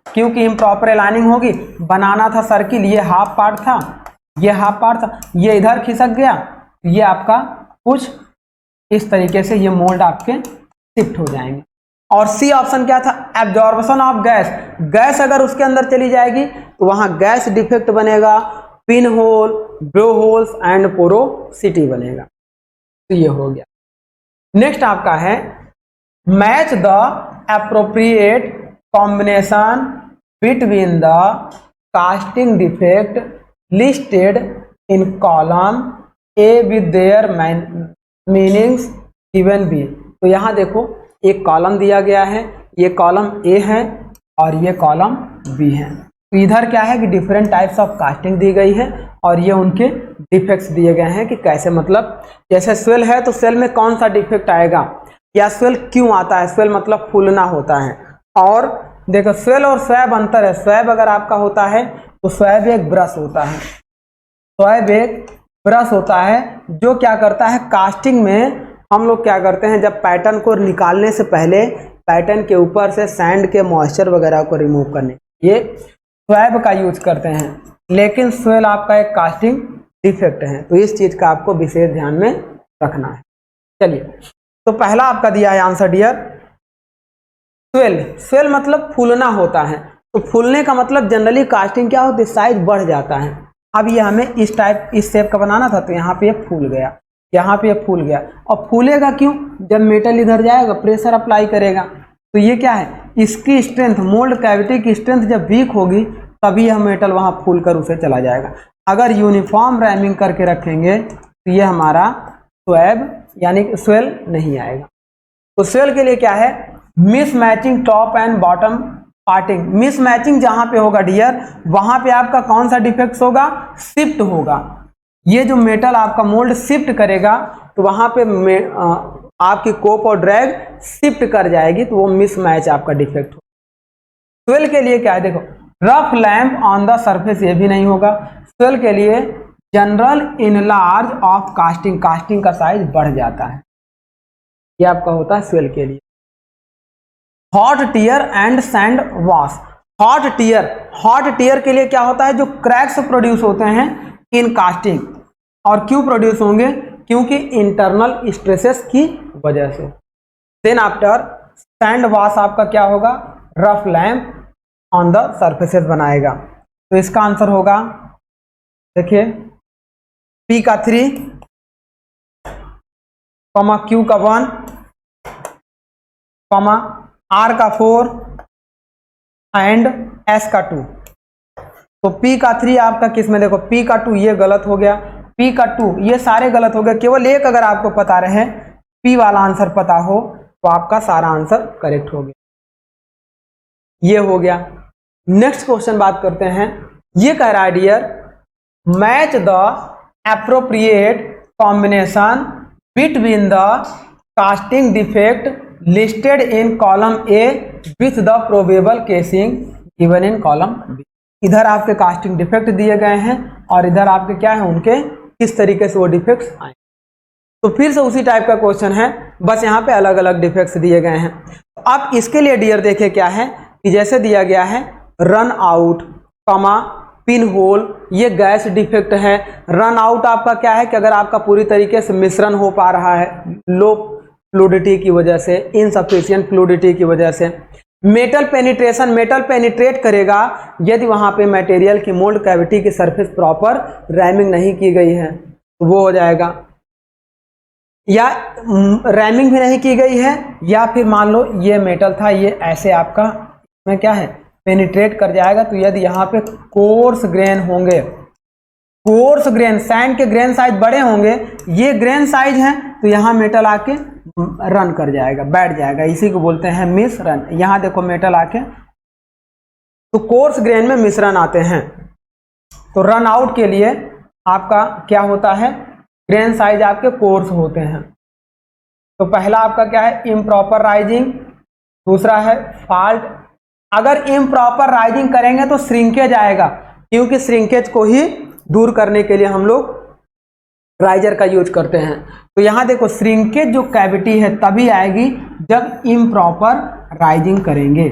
क्योंकि इम्प्रॉपर अलाइनिंग होगी, बनाना था सर्किल, ये हाफ पार्ट था, ये हाफ पार्ट था, ये इधर खिसक गया, ये आपका कुछ इस तरीके से ये मोल्ड आपके शिफ्ट हो जाएंगे। और सी ऑप्शन क्या था, एब्जॉर्प्शन ऑफ गैस, गैस अगर उसके अंदर चली जाएगी तो वहां गैस डिफेक्ट बनेगा, pin hole, blow holes and porosity बनेगा। तो ये हो गया। नेक्स्ट आपका है match the appropriate combination between the casting defect listed in column A with their meanings given B. तो यहां देखो एक कॉलम दिया गया है, ये कॉलम ए है और ये कॉलम बी है। तो इधर क्या है कि डिफरेंट टाइप्स ऑफ कास्टिंग दी गई है और ये उनके डिफेक्ट्स दिए गए हैं कि कैसे, मतलब जैसे स्वेल है तो स्वेल में कौन सा डिफेक्ट आएगा, या स्वेल क्यों आता है, स्वेल मतलब फूलना होता है। और देखो स्वेल और स्वैब अंतर है, स्वैब अगर आपका होता है तो स्वैब एक ब्रश होता है, स्वैब एक ब्रश होता है जो क्या करता है, कास्टिंग में हम लोग क्या करते हैं, जब पैटर्न को निकालने से पहले पैटर्न के ऊपर से सैंड के मॉइस्चर वगैरह को रिमूव करने, ये स्वैब का यूज करते हैं। लेकिन स्वेल आपका एक कास्टिंग डिफेक्ट है, तो इस चीज का आपको विशेष ध्यान में रखना है। चलिए, तो पहला आपका दिया है आंसर डियर स्वेल, स्वेल मतलब फूलना होता है। तो फूलने का मतलब जनरली कास्टिंग क्या होती है, साइज बढ़ जाता है। अब ये हमें इस टाइप इस शेप का बनाना था, तो यहाँ पे ये फूल गया, यहाँ पे ये फूल गया। और फूलेगा क्यों, जब मेटल इधर जाएगा प्रेशर अप्लाई करेगा, तो ये क्या है, इसकी स्ट्रेंथ, मोल्ड कैविटी की स्ट्रेंथ जब वीक होगी तभी यह मेटल वहाँ फूल कर उसे चला जाएगा। अगर यूनिफॉर्म रैमिंग करके रखेंगे तो ये हमारा स्वैब यानी कि स्वेल नहीं आएगा। तो स्वेल के लिए क्या है, mismatching top and bottom parting. Mismatching जहां पे होगा डियर, वहां पे आपका कौन सा डिफेक्ट होगा, शिफ्ट होगा। ये जो मेटल आपका मोल्ड शिफ्ट करेगा तो वहां पे आपकी कोप और ड्रैग शिफ्ट कर जाएगी, तो वो मिस मैच आपका डिफेक्ट होगा। स्वेल के लिए क्या है, देखो rough lamp on the surface, ये भी नहीं होगा। स्वेल के लिए general enlarge of casting, casting का साइज बढ़ जाता है, ये आपका होता है स्वेल के लिए। Hot tear and sand wash, hot tear, hot tear के लिए क्या होता है, जो क्रैक्स प्रोड्यूस होते हैं इन कास्टिंग, और क्यों प्रोड्यूस होंगे, क्योंकि इंटरनल स्ट्रेसेस की वजह से। देन आफ्टर सैंड वॉश आपका क्या होगा, rough lamp on the surfaces बनाएगा। तो इसका आंसर होगा, देखिए P का 3, Q का 1, R का 4 एंड S का 2। तो P का 3 आपका किस में, देखो P का 2 ये गलत हो गया, P का 2 ये सारे गलत हो गए, केवल एक अगर आपको पता रहे, P वाला आंसर पता हो, तो आपका सारा आंसर करेक्ट हो गया, ये हो गया। नेक्स्ट क्वेश्चन बात करते हैं, ये कह रहा है dear match the appropriate combination between the casting defect listed in column A with the probable causing given in column B. इधर आपके कास्टिंग डिफेक्ट दिए गए हैं और इधर आपके क्या है, उनके किस तरीके से वो डिफेक्ट्स आए। तो फिर से उसी टाइप का क्वेश्चन है, बस यहाँ पे अलग अलग डिफेक्ट्स दिए गए हैं। तो अब इसके लिए डियर देखे क्या है कि जैसे दिया गया है run out comma pin hole, ये गैस डिफेक्ट है। रन आउट आपका क्या है कि अगर आपका पूरी तरीके से मिश्रण हो पा रहा है लो फ्लूडिटी की वजह से, इनसफिशिएंट फ्लूडिटी की वजह से। मेटल पेनिट्रेशन, मेटल पेनिट्रेट करेगा यदि वहां पे मटेरियल की मोल्ड कैविटी की सरफेस प्रॉपर रैमिंग नहीं की गई है, तो वो हो जाएगा। या रैमिंग भी नहीं की गई है, या फिर मान लो ये मेटल था, ये ऐसे आपका में क्या है पेनिट्रेट कर जाएगा। तो यदि यहाँ पे कोर्स ग्रेन होंगे, कोर्स ग्रेन, सैंड के ग्रेन साइज बड़े होंगे, ये ग्रेन साइज है, तो यहाँ मेटल आके रन कर जाएगा, बैठ जाएगा, इसी को बोलते हैं मिस रन। यहाँ देखो मेटल आके, तो कोर्स ग्रेन में मिश्रण आते हैं। तो रन आउट के लिए आपका क्या होता है, ग्रेन साइज आपके कोर्स होते हैं। तो पहला आपका क्या है, इम्प्रॉपर राइजिंग, दूसरा है फॉल्ट। अगर इम्प्रॉपर राइजिंग करेंगे तो श्रिंकेज आएगा, क्योंकि श्रिंकेज को ही दूर करने के लिए हम लोग राइजर का यूज करते हैं। तो यहाँ देखो श्रिंकेज जो कैविटी है तभी आएगी जब इम्प्रॉपर राइजिंग करेंगे।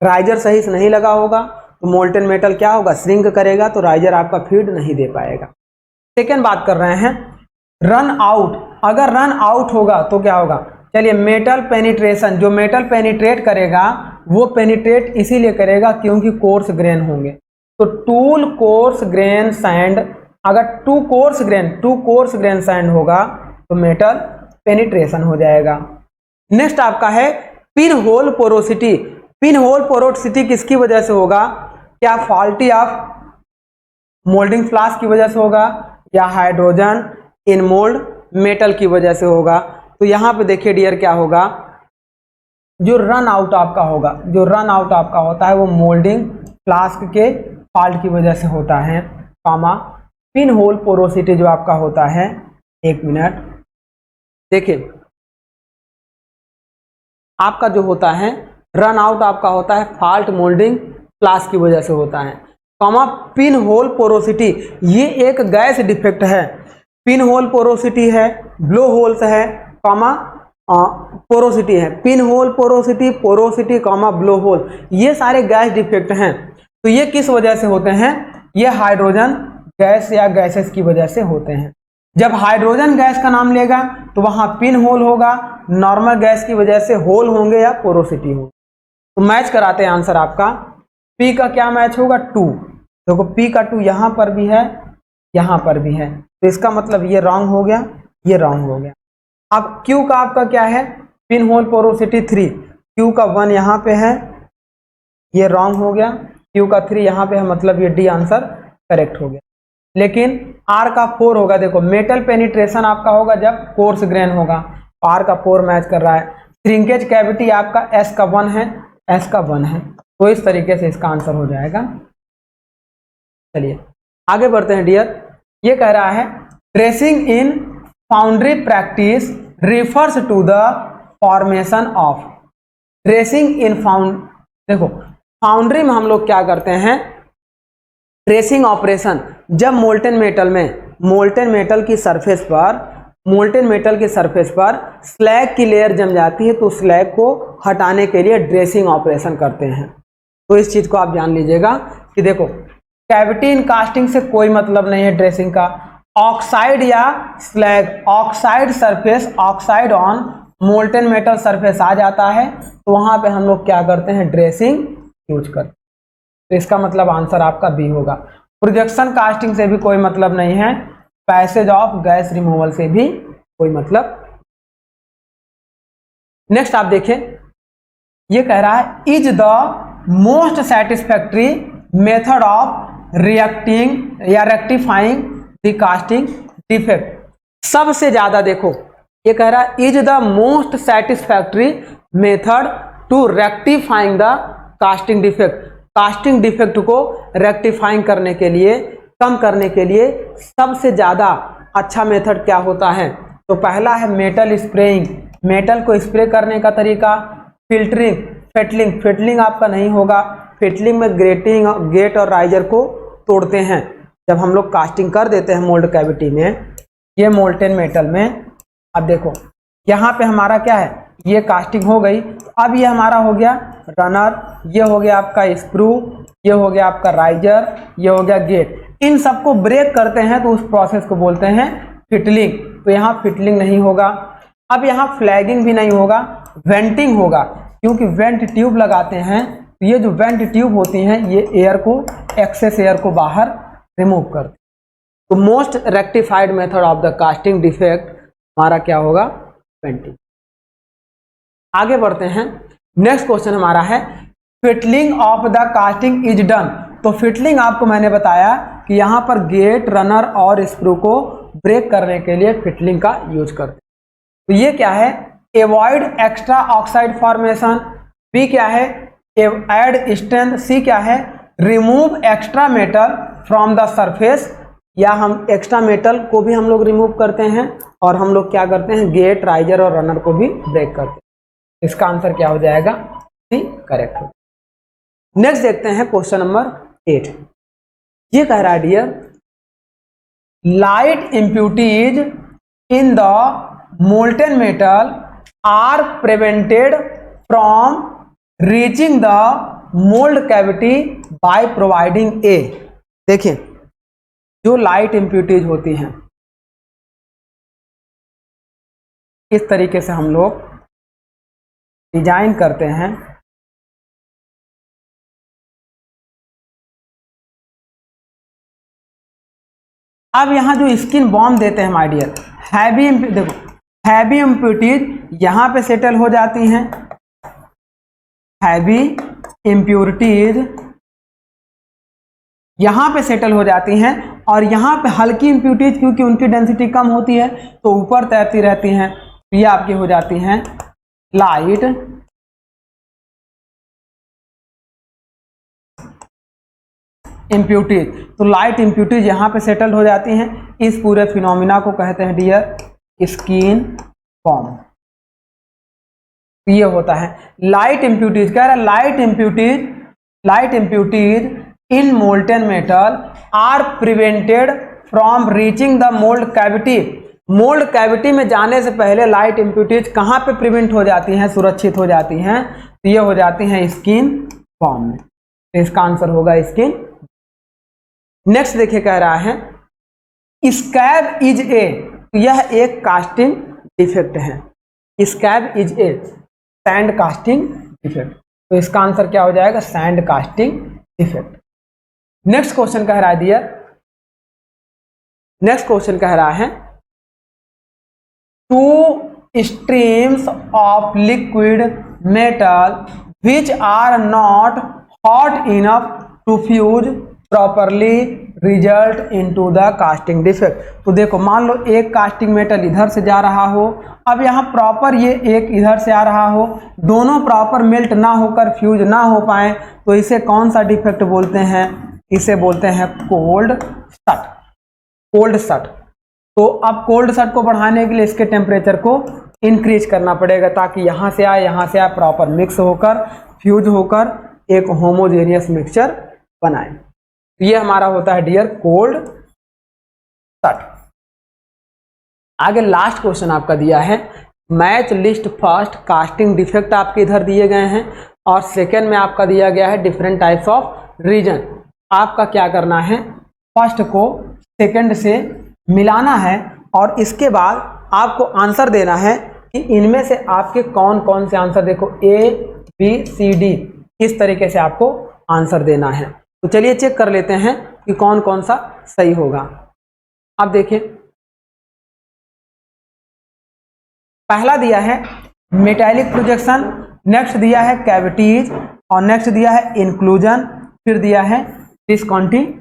राइजर सही से नहीं लगा होगा तो मोल्टेन मेटल क्या होगा, श्रिंक करेगा, तो राइजर आपका फीड नहीं दे पाएगा। सेकेंड बात कर रहे हैं रन आउट। अगर रन आउट होगा तो क्या होगा, चलिए मेटल पेनिट्रेशन, जो मेटल पेनिट्रेट करेगा वो पेनिट्रेट इसीलिए करेगा क्योंकि कोर्स ग्रेन होंगे। तो टूल कोर्स ग्रेन सैंड, अगर टू कोर्स ग्रेन सैंड होगा तो मेटल पेनिट्रेशन हो जाएगा। नेक्स्ट आपका है pin hole porosity. Pin hole porosity किसकी वजह से होगा, क्या फॉल्टी ऑफ मोल्डिंग फ्लास्क की वजह से होगा, या हाइड्रोजन इन मोल्ड मेटल की वजह से होगा। तो यहाँ पे देखिए डियर क्या होगा, जो रन आउट आपका होगा, जो रन आउट आपका होता है वो मोल्डिंग फ्लास्क के फॉल्ट की वजह से होता है, कॉमा पिन होल पोरोसिटी जो आपका होता है, एक मिनट देखिए, आपका जो होता है रन आउट आपका होता है फॉल्ट मोल्डिंग फ्लास्क की वजह से होता है, कॉमा पिन होल पोरोसिटी ये एक गैस डिफेक्ट है। पिन होल पोरोसिटी है, ब्लो होल्स है, कॉमा पोरोसिटी है। Pin hole porosity, porosity comma blow hole, ये सारे गैस डिफेक्ट हैं। तो ये किस वजह से होते हैं, ये हाइड्रोजन गैस या गैसेस की वजह से होते हैं। जब हाइड्रोजन गैस का नाम लेगा तो वहां पिन होल होगा, नॉर्मल गैस की वजह से होल होंगे या पोरोसिटी होगी। तो मैच कराते हैं आंसर आपका। P का क्या मैच होगा 2, देखो P का 2 यहाँ पर भी है, यहाँ पर भी है, तो इसका मतलब ये रॉन्ग हो गया, ये रॉन्ग हो गया। अब Q का आपका क्या है, पिन होल पोरोसिटी 3, Q का 1 यहाँ पे है, ये रॉन्ग हो गया, Q का 3 यहाँ पे है, मतलब ये डी आंसर करेक्ट हो गया। लेकिन R का 4 होगा, देखो मेटल पेनिट्रेशन आपका होगा जब कोर्स ग्रेन होगा, R का 4 मैच कर रहा है। श्रिंकेज कैविटी आपका S का 1 है, S का 1 है, तो इस तरीके से इसका आंसर हो जाएगा। चलिए आगे बढ़ते हैं डियर। ये कह रहा है tracing in foundry practice refers to the formation of. Tracing in देखो फाउंड्री में हम लोग क्या करते हैं, ट्रेसिंग ऑपरेशन, जब मोल्टेन मेटल की सरफेस पर स्लैग की लेयर जम जाती है तो स्लैग को हटाने के लिए ड्रेसिंग ऑपरेशन करते हैं। तो इस चीज को आप जान लीजिएगा कि देखो कैविटी इन कास्टिंग से कोई मतलब नहीं है ड्रेसिंग का। ऑक्साइड या slag, oxide surface, oxide on molten metal surface आ जाता है तो वहां पे हम लोग क्या करते हैं, ड्रेसिंग यूज करते हैं। तो इसका मतलब आंसर आपका बी होगा। प्रोजेक्शन कास्टिंग से भी कोई मतलब नहीं है, पैसेज ऑफ गैस रिमूवल से भी कोई मतलब। नेक्स्ट आप देखें, ये कह रहा है is the most satisfactory method of reacting या रेक्टिफाइंग द कास्टिंग डिफेक्ट। सबसे ज्यादा देखो ये कह रहा है is the most satisfactory method to rectifying the casting defect. Casting defect को रेक्टिफाइंग करने के लिए, कम करने के लिए सबसे ज्यादा अच्छा मेथड क्या होता है, तो पहला है मेटल स्प्रेइंग, मेटल को स्प्रे करने का तरीका, फिल्टरिंग, फेटलिंग, फेटलिंग आपका नहीं होगा, फेटलिंग में गेट और राइजर को तोड़ते हैं जब हम लोग कास्टिंग कर देते हैं मोल्ड कैविटी में, ये मोल्टेन मेटल में। अब देखो यहाँ पे हमारा क्या है, ये कास्टिंग हो गई, अब ये हमारा हो गया रनर, ये हो गया आपका स्क्रू, ये हो गया आपका राइजर, ये हो गया गेट। इन सबको ब्रेक करते हैं तो उस प्रोसेस को बोलते हैं फिटलिंग। तो यहाँ फिटलिंग नहीं होगा। अब यहाँ फ्लैगिंग भी नहीं होगा, वेंटिंग होगा, क्योंकि वेंट ट्यूब लगाते हैं तो ये जो वेंट ट्यूब होती हैं ये एयर को, एक्सेस एयर को बाहर रिमूव करते। तो most rectified method of the casting defect हमारा क्या होगा, वेंटिंग। आगे बढ़ते हैं। नेक्स्ट क्वेश्चन हमारा है fettling of the casting is done. तो फिटलिंग आपको मैंने बताया कि यहाँ पर गेट, रनर और स्क्रू को ब्रेक करने के लिए फिटलिंग का यूज करते हैं। तो ये क्या है, avoid extra oxide formation, B क्या है, एड स्ट्रेंथ, सी क्या है, remove extra metal from the surface, या हम एक्स्ट्रा मेटल को भी हम लोग रिमूव करते हैं और हम लोग क्या करते हैं, गेट, राइजर और रनर को भी ब्रेक करते हैं। इसका आंसर क्या हो जाएगा, सी करेक्ट हो। नेक्स्ट देखते हैं क्वेश्चन नंबर 8। ये कह रहा है dear light impurities in the molten metal are prevented from reaching the mould cavity by providing a. देखिए जो लाइट इम्प्यूटीज होती हैं इस तरीके से हम लोग डिजाइन करते हैं। अब यहां जो स्किन बॉम्ब देते हैं माय डियर, हैवी, देखो हैवी इम्प्यूरिटीज यहां पे सेटल हो जाती हैं, हैवी इम्प्यूरिटीज यहां पे सेटल हो जाती हैं, और यहां पे हल्की इम्प्यूरिटीज क्योंकि उनकी डेंसिटी कम होती है तो ऊपर तैरती रहती हैं, तो ये आपकी हो जाती हैं लाइट इम्प्यूरिटीज। तो लाइट इम्प्यूरिटीज यहाँ पे सेटल हो जाती हैं। इस पूरे फिनोमिना को कहते हैं डियर स्किन बॉम्ब। ये होता है लाइट इम्प्यूरिटीज। कह रहा है light impurities in molten metal are prevented from reaching the mould cavity. Mould cavity में जाने से पहले लाइट इम्प्यूरिटीज कहाँ पे प्रिवेंट हो जाती हैं, सुरक्षित हो जाती हैं, तो ये हो जाती हैं स्किन बॉम्ब में। तो इसका आंसर होगा स्किन। नेक्स्ट देखिए कह रहा है स्कैब इज ए, यह एक कास्टिंग डिफेक्ट है। Scab is a sand casting defect. तो इसका आंसर क्या हो जाएगा, sand casting defect. Next question कह रहा है डियर, नेक्स्ट क्वेश्चन कह रहा है two streams of liquid metal which are not hot enough to fuse properly result into the casting defect. तो देखो मान लो एक कास्टिंग मेटल इधर से जा रहा हो, अब यहाँ प्रॉपर ये एक इधर से आ रहा हो, दोनों प्रॉपर मेल्ट ना होकर फ्यूज ना हो पाए, तो इसे कौन सा डिफेक्ट बोलते हैं, इसे बोलते हैं कोल्ड सट, कोल्ड सट। तो अब कोल्ड सट को बढ़ाने के लिए इसके टेम्परेचर को इंक्रीज करना पड़ेगा ताकि यहाँ से आए प्रॉपर मिक्स होकर फ्यूज होकर एक होमोजेनियस मिक्सचर बनाए। ये हमारा होता है डियर कोल्ड सट। आगे लास्ट क्वेश्चन आपका दिया है match list first casting defect आपके इधर दिए गए हैं और सेकेंड में आपका दिया गया है डिफरेंट टाइप्स ऑफ रीजन। आपका क्या करना है, फर्स्ट को सेकेंड से मिलाना है और इसके बाद आपको आंसर देना है कि इनमें से आपके कौन कौन से आंसर, देखो ए बी सी डी, इस तरीके से आपको आंसर देना है। तो चलिए चेक कर लेते हैं कि कौन कौन सा सही होगा। अब देखिए पहला दिया है मेटालिक प्रोजेक्शन, नेक्स्ट दिया है कैविटीज और नेक्स्ट दिया है इंक्लूजन, फिर दिया है डिस्कॉन्टिन्यूटी।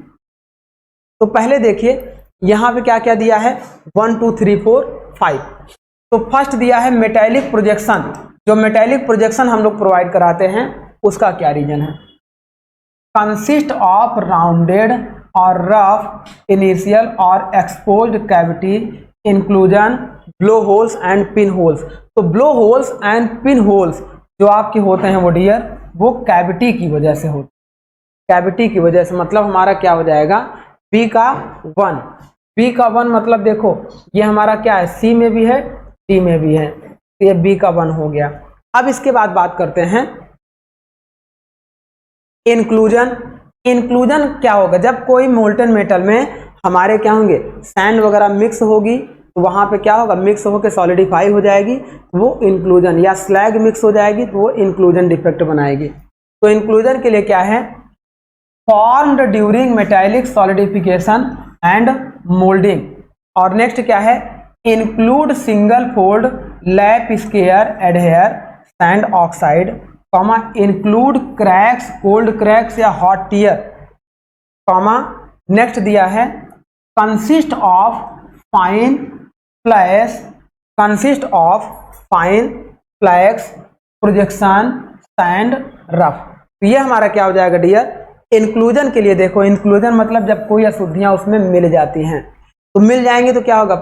तो पहले देखिए यहाँ पे क्या क्या दिया है 1 2 3 4 5। तो फर्स्ट दिया है मेटालिक प्रोजेक्शन। जो मेटालिक प्रोजेक्शन हम लोग प्रोवाइड कराते हैं उसका क्या रीजन है, कंसिस्ट ऑफ राउंडेड और रफ इनिशियल और exposed cavity inclusion blow holes and pin holes. तो blow holes and pin holes जो आपके होते हैं वो डियर वो कैविटी की वजह से होते हैं, कैविटी की वजह से। मतलब हमारा क्या हो जाएगा बी का 1, बी का 1 मतलब देखो ये हमारा क्या है सी में भी है डी में भी है, तो ये बी का 1 हो गया। अब इसके बाद बात करते हैं इंक्लूजन। इंक्लूजन क्या होगा, जब कोई मोल्टन मेटल में हमारे क्या होंगे सैंड वगैरह मिक्स होगी तो वहां पे क्या होगा मिक्स होकर सॉलिडिफाई हो जाएगी, वो इंक्लूजन, या स्लैग मिक्स हो जाएगी तो वो इंक्लूजन डिफेक्ट बनाएगी। तो इंक्लूजन के लिए क्या है, formed during metallic solidification and moulding. और नेक्स्ट क्या है include single fold lap scare adhere sand oxide, comma include cracks cold cracks या हॉट टीयर, कॉमा नेक्स्ट दिया है consist of fine flash, consist of fine flakes projection sand rough. तो ये हमारा क्या हो जाएगा डियर इंक्लूजन के लिए। देखो इंक्लूजन मतलब जब कोई अशुद्धियां उसमें मिल जाती हैं, तो मिल जाएंगी तो क्या होगा,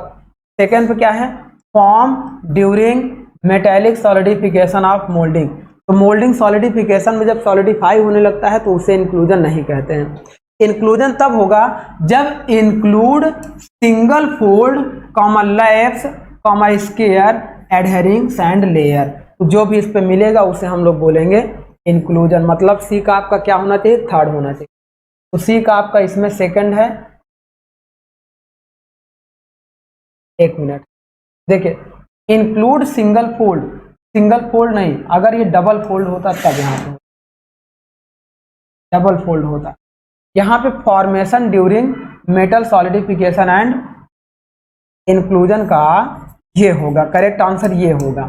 सेकेंड पे क्या है form during metallic solidification of moulding. तो मोल्डिंग सॉलिडिफिकेशन में जब सॉलिडिफाई होने लगता है तो उसे इंक्लूजन नहीं कहते हैं। इंक्लूजन तब होगा जब include single fold comma lapse comma square adhering sand layer. तो जो भी इस पे मिलेगा उसे हम लोग बोलेंगे इंक्लूजन। मतलब सी का आपका क्या होना चाहिए, थर्ड होना चाहिए। तो सी का आपका इसमें सेकंड है। एक मिनट देखिए include single fold, single fold नहीं, अगर ये डबल फोल्ड होता तब यहाँ पे डबल फोल्ड होता। यहाँ पे formation during metal solidification and inclusion का ये होगा, करेक्ट आंसर ये होगा।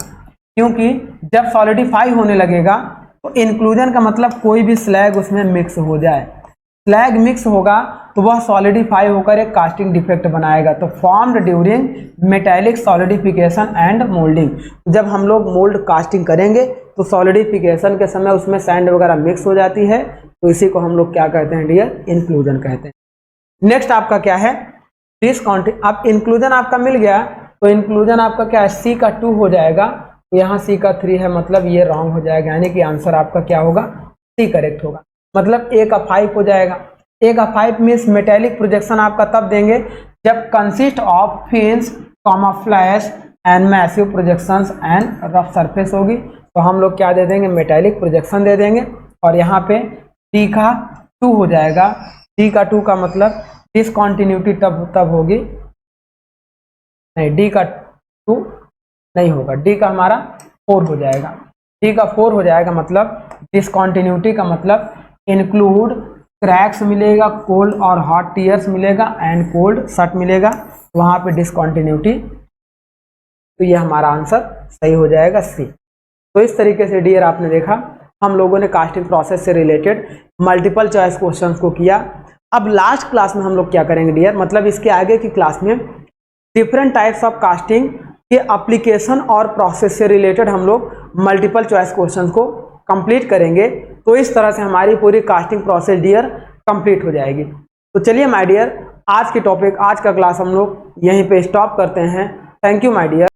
क्योंकि जब सॉलिडिफाई होने लगेगा तो इंक्लूजन का मतलब कोई भी स्लैग उसमें मिक्स हो जाए, स्लैग मिक्स होगा तो वह सॉलिडिफाई होकर एक कास्टिंग डिफेक्ट बनाएगा। तो formed during metallic solidification and moulding, जब हम लोग मोल्ड कास्टिंग करेंगे तो सॉलिडिफिकेशन के समय उसमें सैंड वगैरह मिक्स हो जाती है, तो इसी को हम लोग क्या कहते हैं डियर इंक्लूजन कहते हैं। नेक्स्ट आपका क्या है डिसकॉन्टिन्यूटी। अब इंक्लूजन आपका मिल गया तो इंक्लूजन आपका क्या है सी का 2 हो जाएगा, यहाँ सी का 3 है, मतलब ये रॉन्ग हो जाएगा, यानी कि आंसर आपका क्या होगा सी करेक्ट होगा। मतलब ए का 5 हो जाएगा। ए का 5 मीन्स मेटेलिक प्रोजेक्शन आपका तब देंगे जब consist of fins comma flash and massive projections and rough surface होगी, तो हम लोग क्या दे देंगे मेटेलिक प्रोजेक्शन दे देंगे। और यहाँ पे डी का 2 हो जाएगा। डी का 2 का मतलब डिसकॉन्टिन्यूटी तब होगी, नहीं डी का 2 नहीं होगा, डी का हमारा 4 हो जाएगा। 3 का 4 हो जाएगा, मतलब डिसकॉन्टिन्यूटी का मतलब इंक्लूड क्रैक्स मिलेगा, कोल्ड और हॉट टीयर्स मिलेगा एंड कोल्ड शट मिलेगा, वहाँ पे डिसकॉन्टिन्यूटी। तो ये हमारा आंसर सही हो जाएगा सी। तो इस तरीके से डियर आपने देखा हम लोगों ने कास्टिंग प्रोसेस से रिलेटेड मल्टीपल चॉइस क्वेश्चंस को किया। अब लास्ट क्लास में हम लोग क्या करेंगे डियर, मतलब इसके आगे की क्लास में डिफरेंट टाइप्स ऑफ कास्टिंग के एप्लीकेशन और प्रोसेस से रिलेटेड हम लोग मल्टीपल चॉइस क्वेश्चंस को कंप्लीट करेंगे। तो इस तरह से हमारी पूरी कास्टिंग प्रोसेस डियर कंप्लीट हो जाएगी। तो चलिए माय डियर, आज की टॉपिक, आज का क्लास हम लोग यहीं पे स्टॉप करते हैं। Thank you my dear.